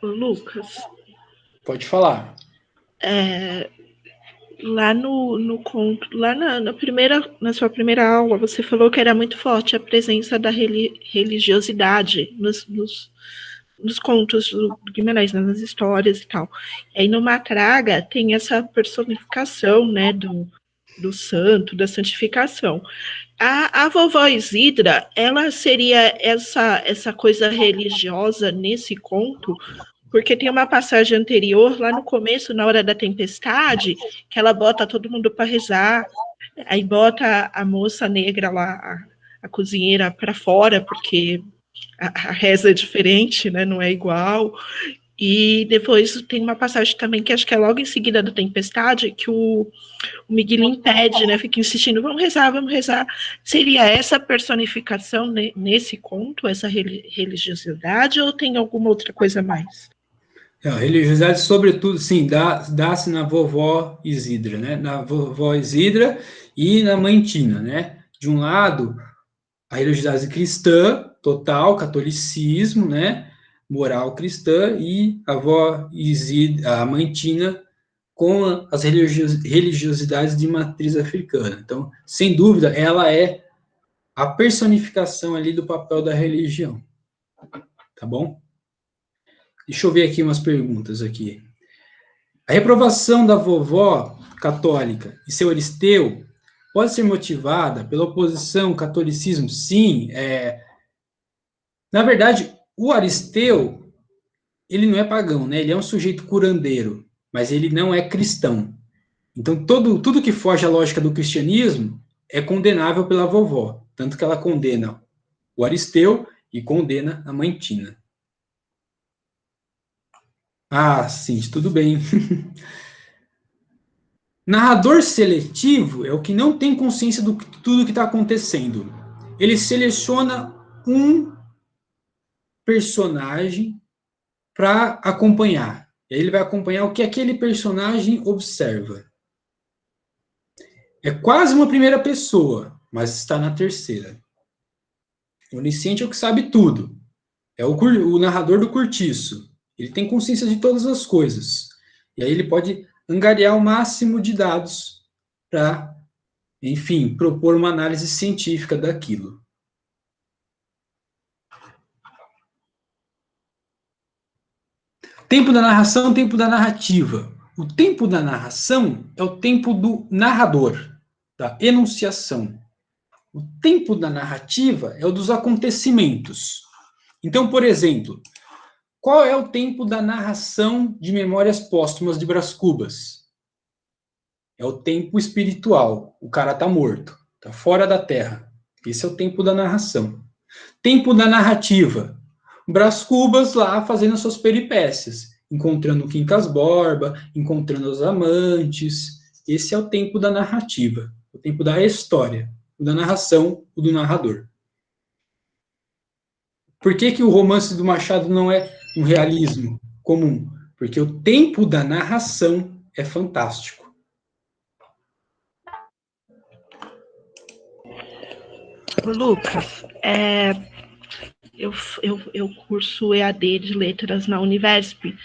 Lucas, Pode falar. lá no conto, lá na sua primeira aula, você falou que era muito forte a presença da religiosidade nos contos do Guimarães, nas histórias e tal. E aí no Matraga tem essa personificação, né, do santo, da santificação. A vovó Isidra, ela seria essa coisa religiosa nesse conto, porque tem uma passagem anterior, lá no começo, na hora da tempestade, que ela bota todo mundo para rezar, aí bota a moça negra lá, a cozinheira, para fora, porque a reza é diferente, né? Não é igual. E depois tem uma passagem também, que acho que é logo em seguida da tempestade, que o Miguelin pede, né? Fica insistindo, vamos rezar, vamos rezar. Seria essa personificação nesse conto, essa religiosidade, ou tem alguma outra coisa a mais? A religiosidade, sobretudo, sim, dá-se na vovó Isidra, né? Na vovó Isidra e na mãe Tina, né? De um lado, a religiosidade cristã, total, catolicismo, né? Moral cristã, e a avó Isidra, a mãe Tina, com as religiosidades de matriz africana. Então, sem dúvida, ela é a personificação ali do papel da religião. Tá bom? Deixa eu ver aqui umas perguntas aqui. A reprovação da vovó católica e seu Aristeu pode ser motivada pela oposição ao catolicismo? Sim. Na verdade, o Aristeu, ele não é pagão, né? Ele é um sujeito curandeiro, mas ele não é cristão. Então, tudo que foge à lógica do cristianismo é condenável pela vovó. Tanto que ela condena o Aristeu e condena a mãe Tina. Ah, sim, tudo bem. Narrador seletivo é o que não tem consciência de tudo que está acontecendo. Ele seleciona um personagem para acompanhar. E aí ele vai acompanhar o que aquele personagem observa. É quase uma primeira pessoa, mas está na terceira. O onisciente é o que sabe tudo. É o narrador do cortiço. Ele tem consciência de todas as coisas. E aí ele pode angariar o máximo de dados para, enfim, propor uma análise científica daquilo. Tempo da narração, tempo da narrativa. O tempo da narração é o tempo do narrador, da enunciação. O tempo da narrativa é o dos acontecimentos. Então, por exemplo, qual é o tempo da narração de Memórias Póstumas de Brás Cubas? É o tempo espiritual. O cara está morto, está fora da Terra. Esse é o tempo da narração. Tempo da narrativa. Brás Cubas lá fazendo suas peripécias, encontrando o Quincas Borba, encontrando os amantes. Esse é o tempo da narrativa, o tempo da história, o da narração, o do narrador. Por que o romance do Machado não é um realismo comum? Porque o tempo da narração é fantástico. Lucas, eu curso EAD de Letras na Univesp.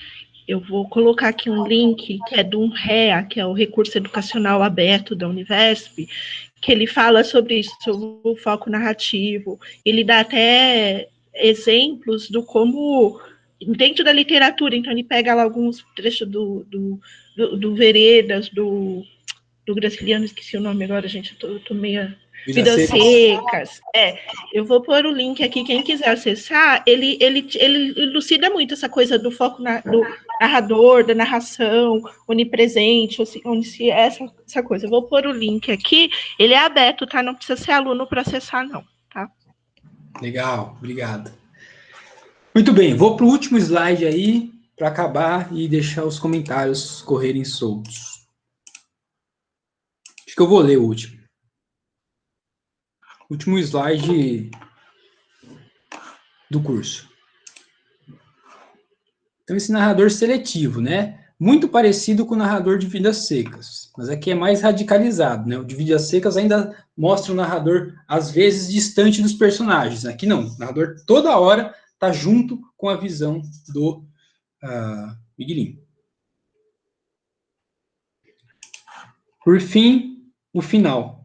Eu vou colocar aqui um link que é do REA, que é o Recurso Educacional Aberto da Univesp, que ele fala sobre isso, sobre o foco narrativo. Ele dá até exemplos do como, dentro da literatura, então ele pega lá alguns trechos do Veredas, do Graciliano, esqueci o nome agora, gente, eu tô meio... Vidas Secas. Eu vou pôr o link aqui, quem quiser acessar, ele elucida muito essa coisa do foco do narrador, da narração, onipresente, essa coisa. Eu vou pôr o link aqui, ele é aberto, tá? Não precisa ser aluno para acessar, não, tá? Legal, obrigado. Muito bem, vou para o último slide aí, para acabar e deixar os comentários correrem soltos. Acho que eu vou ler o último. Último slide do curso. Então, esse narrador seletivo, né? Muito parecido com o narrador de Vidas Secas, mas aqui é mais radicalizado, né? O de Vidas Secas ainda mostra o narrador, às vezes, distante dos personagens. Aqui não, o narrador toda hora está junto com a visão do Miguelinho. Por fim, o final.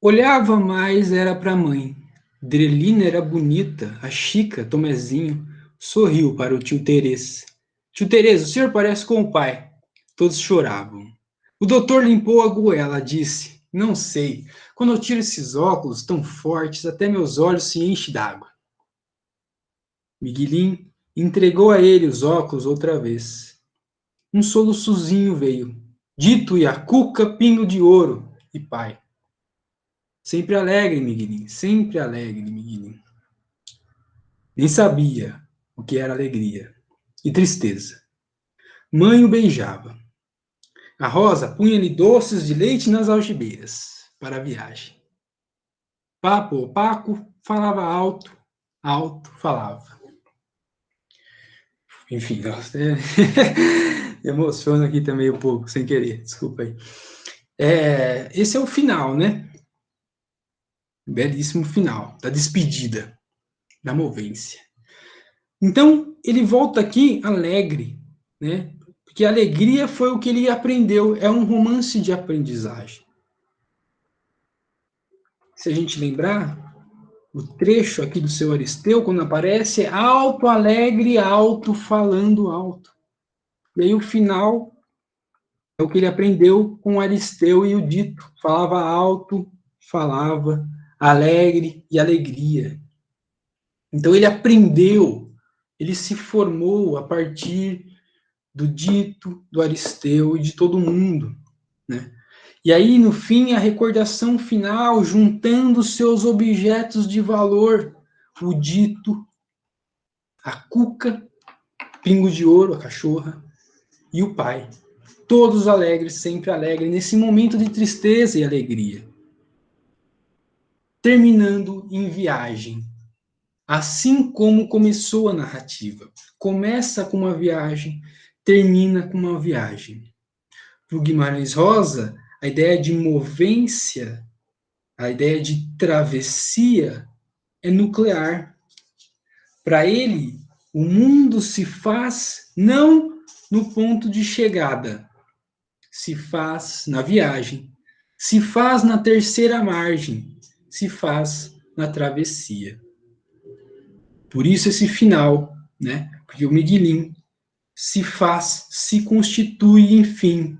Olhava mais, era para a mãe. Drelina era bonita, a Chica, Tomezinho, sorriu para o tio Terês. Tio Terês, o senhor parece com o pai. Todos choravam. O doutor limpou a goela, disse, não sei, quando eu tiro esses óculos tão fortes, até meus olhos se enchem d'água. Miguelim entregou a ele os óculos outra vez. Um soluçozinho veio. Dito e a cuca, pingo de ouro, e pai. Sempre alegre, Miguelinho, sempre alegre, Miguelinho. Nem sabia o que era alegria e tristeza. Mãe o beijava. A Rosa punha-lhe doces de leite nas algibeiras para a viagem. Papo opaco falava alto, alto falava. Enfim, nossa, emociono aqui também um pouco, sem querer, desculpa aí. Esse é o final, né? Belíssimo final, da despedida, da movência. Então, ele volta aqui alegre, né? Porque a alegria foi o que ele aprendeu, é um romance de aprendizagem. Se a gente lembrar, o trecho aqui do seu Aristeu, quando aparece, é alto, alegre, alto, falando alto. E aí o final é o que ele aprendeu com Aristeu e o dito. Falava alto, falava, alegre e alegria. Então ele aprendeu, ele se formou a partir do dito, do Aristeu e de todo mundo, né? E aí, no fim, a recordação final, juntando seus objetos de valor, o dito, a cuca Pingo de Ouro, a cachorra, e o pai. Todos alegres, sempre alegres, nesse momento de tristeza e alegria. Terminando em viagem. Assim como começou a narrativa. Começa com uma viagem, termina com uma viagem. Para o Guimarães Rosa, a ideia de movência, a ideia de travessia é nuclear. Para ele, o mundo se faz não no ponto de chegada, se faz na viagem, se faz na terceira margem, se faz na travessia. Por isso esse final, né? Porque o Miguelim se faz, se constitui, enfim,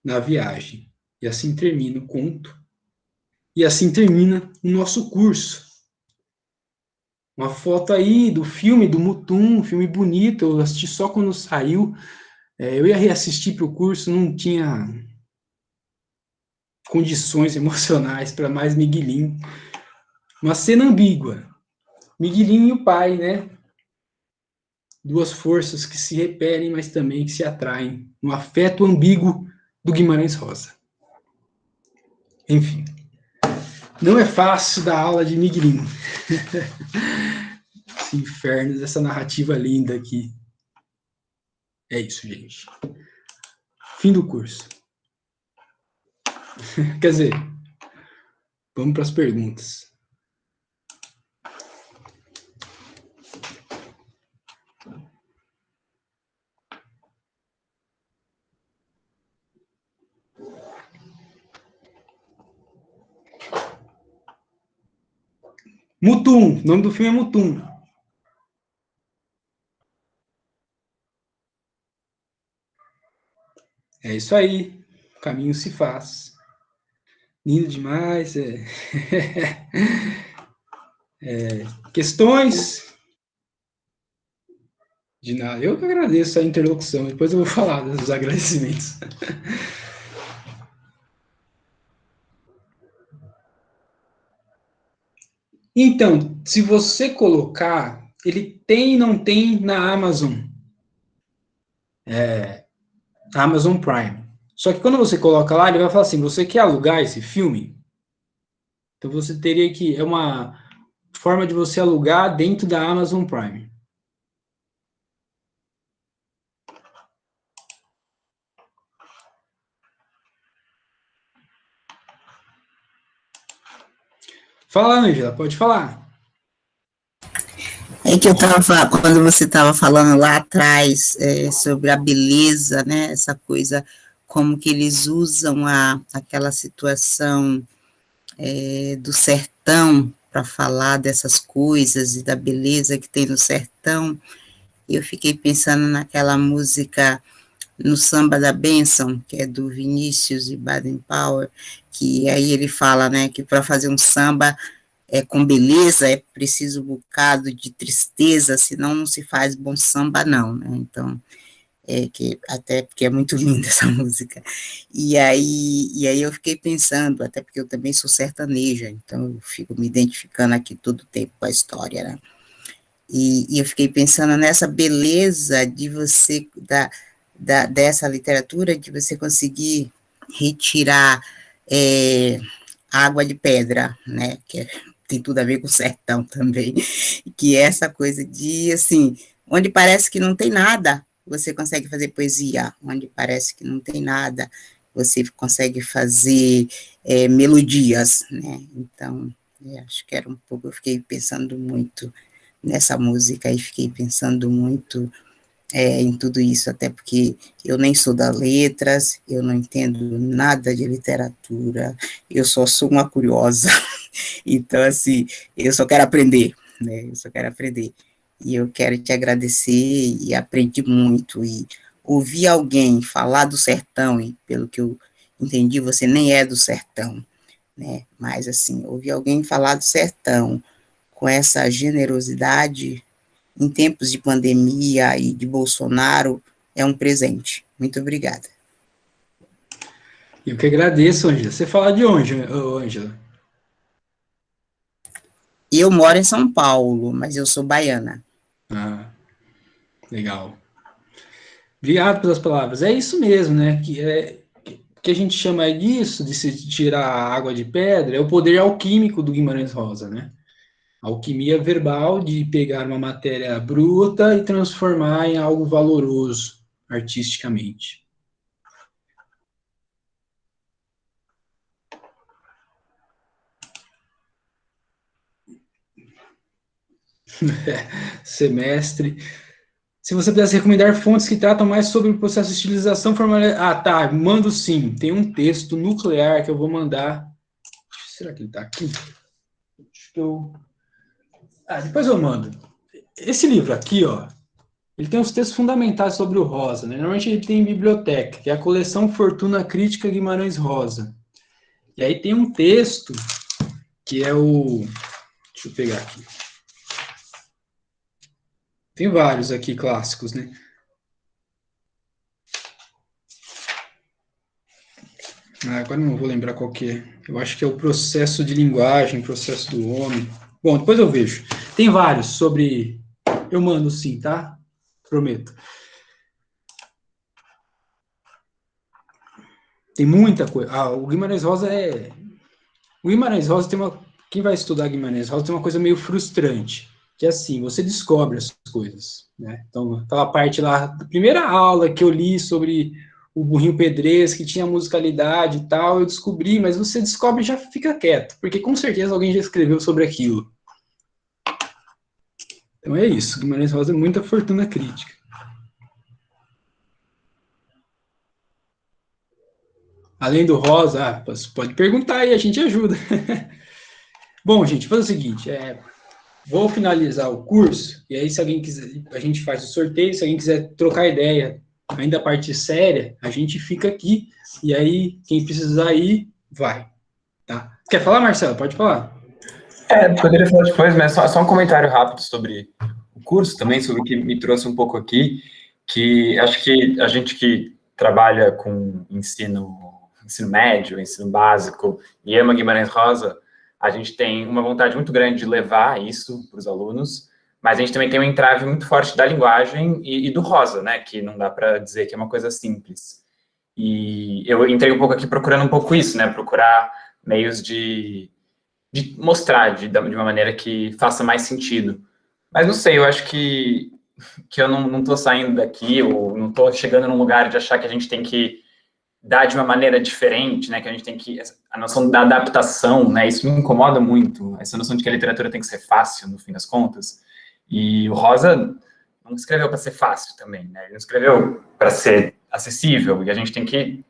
na viagem. E assim termina o conto. E assim termina o nosso curso. Uma foto aí do filme do Mutum, um filme bonito, eu assisti só quando saiu. Eu ia reassistir para o curso, não tinha condições emocionais para mais Miguelim. Uma cena ambígua. Miguelim e o pai, né? Duas forças que se repelem, mas também que se atraem. Um afeto ambíguo do Guimarães Rosa. Enfim. Não é fácil dar aula de Miguelim. Esse inferno dessa narrativa linda aqui. É isso, gente. Fim do curso. Quer dizer, vamos para as perguntas. Mutum, o nome do filme é Mutum. É isso aí, o caminho se faz. Lindo demais. Questões? De nada. Eu que agradeço a interlocução. Depois eu vou falar dos agradecimentos. Então, se você colocar, ele tem e não tem na Amazon. Amazon Prime. Só que quando você coloca lá, ele vai falar assim, você quer alugar esse filme? Então você teria que... É uma forma de você alugar dentro da Amazon Prime. Fala, Ângela, pode falar. É que quando você estava falando lá atrás sobre a beleza, né, essa coisa, como que eles usam aquela situação do sertão para falar dessas coisas e da beleza que tem no sertão, eu fiquei pensando naquela música No Samba da Bênção, que é do Vinícius e Baden Powell, que aí ele fala, né, que para fazer um samba com beleza é preciso um bocado de tristeza, senão não se faz bom samba não, né? Então, até porque é muito linda essa música. E aí eu fiquei pensando, até porque eu também sou sertaneja, então eu fico me identificando aqui todo o tempo com a história, né? E eu fiquei pensando nessa beleza de você, dessa literatura, de você conseguir retirar água de pedra, né? Que tem tudo a ver com o sertão também, que é essa coisa de, assim, onde parece que não tem nada, você consegue fazer poesia, onde parece que não tem nada, você consegue fazer melodias, né? Então, acho que era um pouco, eu fiquei pensando muito nessa música e fiquei pensando muito em tudo isso, até porque eu nem sou das letras, eu não entendo nada de literatura, eu só sou uma curiosa, então, assim, eu só quero aprender, né, eu só quero aprender, e eu quero te agradecer, e aprendi muito, e ouvir alguém falar do sertão, e pelo que eu entendi, você nem é do sertão, né, mas, assim, ouvir alguém falar do sertão, com essa generosidade, em tempos de pandemia e de Bolsonaro, é um presente. Muito obrigada. Eu que agradeço, Ângela. Você fala de onde, Ângela? Eu moro em São Paulo, mas eu sou baiana. Ah, legal. Obrigado pelas palavras. É isso mesmo, né? Que a gente chama disso, de se tirar a água de pedra, é o poder alquímico do Guimarães Rosa, né? A alquimia verbal de pegar uma matéria bruta e transformar em algo valoroso, artisticamente. Semestre. Se você pudesse recomendar fontes que tratam mais sobre o processo de estilização, Ah, tá, mando sim. Tem um texto nuclear que eu vou mandar. Será que ele tá aqui? Acho que eu... depois eu mando. Esse livro aqui, ó, ele tem os textos fundamentais sobre o Rosa, né? Normalmente ele tem em biblioteca, que é a coleção Fortuna Crítica Guimarães Rosa. E aí tem um texto que é o... Deixa eu pegar aqui. Tem vários aqui clássicos, né? Agora não vou lembrar qual que é. Eu acho que é o processo de linguagem, processo do homem. Bom, depois eu vejo. Tem vários sobre... Eu mando sim, tá? Prometo. Tem muita coisa. O Guimarães Rosa é... O Guimarães Rosa tem uma... Quem vai estudar Guimarães Rosa tem uma coisa meio frustrante, que é assim, você descobre as coisas, né? Então, aquela parte lá, da primeira aula que eu li sobre o burrinho pedrez, que tinha musicalidade e tal, eu descobri, mas você descobre e já fica quieto, porque com certeza alguém já escreveu sobre aquilo. Então é isso, Guimarães Rosa é muita fortuna crítica. Além do Rosa, pode perguntar aí, a gente ajuda. Bom, gente, vou fazer o seguinte, vou finalizar o curso, e aí se alguém quiser, a gente faz o sorteio, se alguém quiser trocar ideia, ainda a parte séria, a gente fica aqui, e aí quem precisar ir, vai. Tá? Quer falar, Marcelo? Pode falar. Poderia falar depois, mas só um comentário rápido sobre o curso também, sobre o que me trouxe um pouco aqui, que acho que a gente que trabalha com ensino médio, ensino básico, e ama Guimarães Rosa, a gente tem uma vontade muito grande de levar isso para os alunos, mas a gente também tem um entrave muito forte da linguagem e do Rosa, né, que não dá para dizer que é uma coisa simples. E eu entrei um pouco aqui procurando um pouco isso, né, procurar meios de mostrar de uma maneira que faça mais sentido. Mas não sei, eu acho que eu não estou saindo daqui, ou não estou chegando num lugar de achar que a gente tem que dar de uma maneira diferente, né, que a gente tem que... A noção da adaptação, né, isso me incomoda muito, essa noção de que a literatura tem que ser fácil, no fim das contas. E o Rosa não escreveu para ser fácil também, né, ele não escreveu para ser acessível, e a gente tem que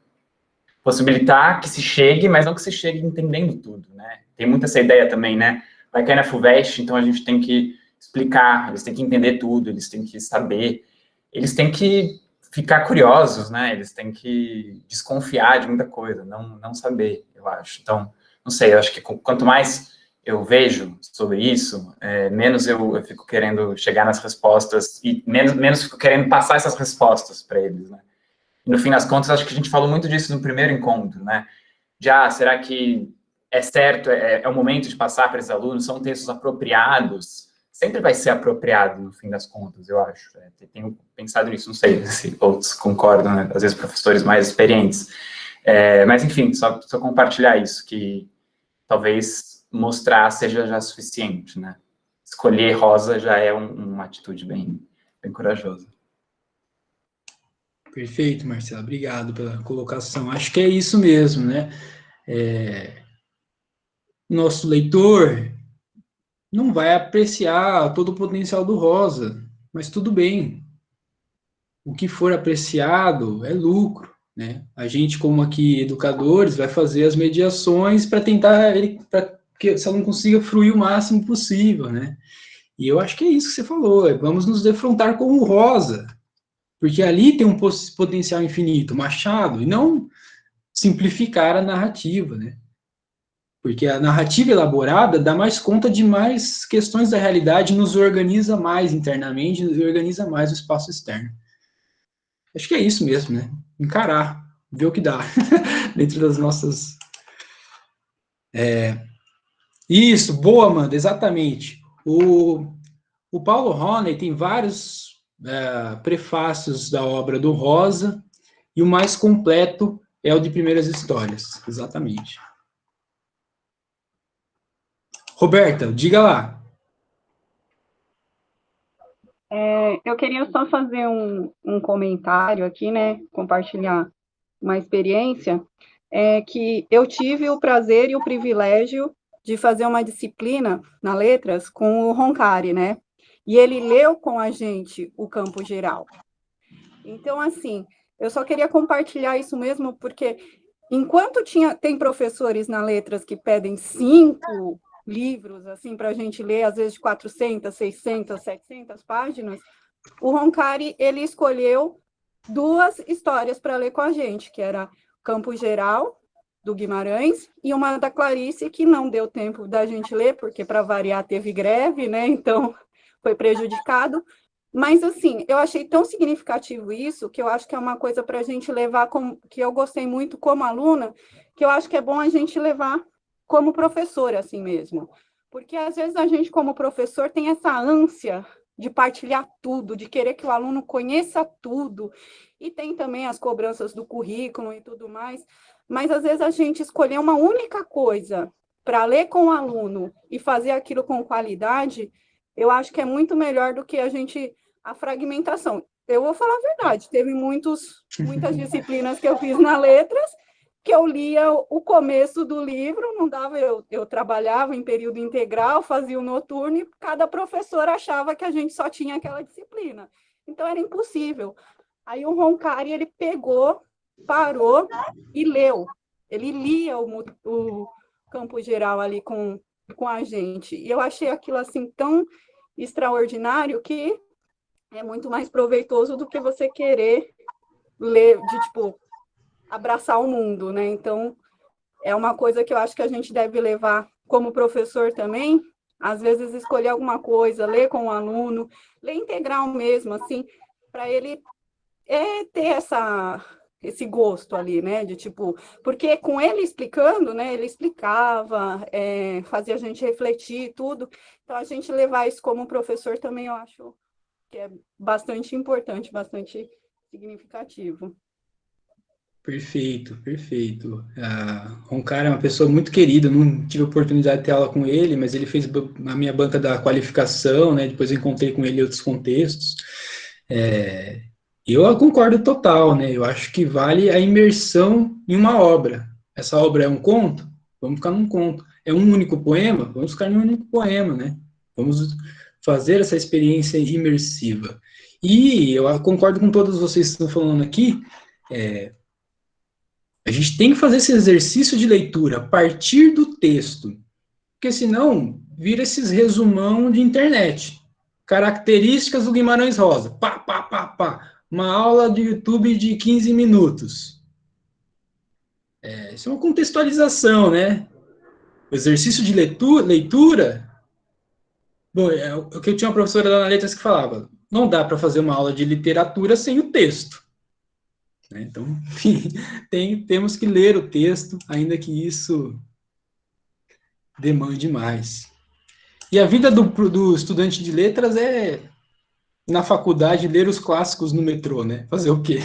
possibilitar que se chegue, mas não que se chegue entendendo tudo, né. Tem muito essa ideia também, né, vai cair na FUVEST, então a gente tem que explicar, eles têm que entender tudo, eles têm que saber, eles têm que ficar curiosos, né, eles têm que desconfiar de muita coisa, não saber, eu acho. Então, não sei, eu acho que quanto mais eu vejo sobre isso, menos eu fico querendo chegar nas respostas, e menos fico querendo passar essas respostas para eles, né. E no fim das contas, acho que a gente falou muito disso no primeiro encontro, né, será que é certo, é o momento de passar para esses alunos, são textos apropriados? Sempre vai ser apropriado, no fim das contas, eu acho. Tenho pensado nisso, não sei se outros concordam, né? Às vezes professores mais experientes. Mas, enfim, só compartilhar isso, que talvez mostrar seja já suficiente, né? Escolher Rosa já é uma atitude bem corajosa. Perfeito, Marcelo, obrigado pela colocação. Acho que é isso mesmo, né? Nosso leitor não vai apreciar todo o potencial do Rosa, mas tudo bem. O que for apreciado é lucro, né? A gente, como aqui educadores, vai fazer as mediações para tentar para que esse aluno consiga fruir o máximo possível, né? E eu acho que é isso que você falou, vamos nos defrontar com o Rosa, porque ali tem um potencial infinito, Machado, e não simplificar a narrativa, né? Porque a narrativa elaborada dá mais conta de mais questões da realidade, nos organiza mais internamente, nos organiza mais o espaço externo. Acho que é isso mesmo, né? Encarar, ver o que dá, dentro das nossas... Isso, boa, Amanda, exatamente. O Paulo Roney tem vários prefácios da obra do Rosa, e o mais completo é o de Primeiras Histórias, exatamente. Roberta, diga lá. Eu queria só fazer um comentário aqui, né, compartilhar uma experiência, que eu tive o prazer e o privilégio de fazer uma disciplina na Letras com o Roncari, né, e ele leu com a gente o Campo Geral. Então, assim, eu só queria compartilhar isso mesmo, porque enquanto tem professores na Letras que pedem 5 livros, assim, para a gente ler, às vezes de 400, 600, 700 páginas, o Roncari, ele escolheu 2 histórias para ler com a gente, que era Campo Geral, do Guimarães, e uma da Clarice, que não deu tempo da gente ler, porque, para variar, teve greve, né, então foi prejudicado. Mas, assim, eu achei tão significativo isso, que eu acho que é uma coisa para a gente levar, que eu gostei muito como aluna, que eu acho que é bom a gente levar como professor, assim mesmo. Porque, às vezes, a gente, como professor, tem essa ânsia de partilhar tudo, de querer que o aluno conheça tudo, e tem também as cobranças do currículo e tudo mais, mas, às vezes, a gente escolher uma única coisa para ler com o aluno e fazer aquilo com qualidade, eu acho que é muito melhor do que a fragmentação. Eu vou falar a verdade, teve muitas disciplinas que eu fiz na Letras, que eu lia o começo do livro, não dava, eu trabalhava em período integral, fazia o noturno, e cada professor achava que a gente só tinha aquela disciplina. Então, era impossível. Aí o Roncari, ele pegou, parou e leu. Ele lia o Campo Geral ali com a gente. E eu achei aquilo assim tão extraordinário que é muito mais proveitoso do que você querer ler, de tipo, abraçar o mundo, né? Então, é uma coisa que eu acho que a gente deve levar como professor também, às vezes escolher alguma coisa, ler com o aluno, ler integral mesmo, assim, para ele ter esse gosto ali, né, de tipo, porque com ele explicando, né, ele explicava, fazia a gente refletir tudo, então a gente levar isso como professor também eu acho que é bastante importante, bastante significativo. Perfeito, perfeito. Roncari é uma pessoa muito querida, não tive a oportunidade de ter aula com ele, mas ele fez a minha banca da qualificação, né, depois eu encontrei com ele em outros contextos. Eu concordo total, né, eu acho que vale a imersão em uma obra. Essa obra é um conto? Vamos ficar num conto. É um único poema? Vamos ficar num único poema, né? Vamos fazer essa experiência imersiva. E eu concordo com todos vocês que estão falando aqui, a gente tem que fazer esse exercício de leitura a partir do texto, porque senão vira esses resumão de internet. Características do Guimarães Rosa. Pá, pá, pá, pá. Uma aula de YouTube de 15 minutos. Isso é uma contextualização, né? O exercício de leitura. Bom, o que eu tinha uma professora lá na Letras que falava: não dá para fazer uma aula de literatura sem o texto. Então, temos que ler o texto, ainda que isso demande mais. E a vida do estudante de letras na faculdade, ler os clássicos no metrô, né? Fazer o quê?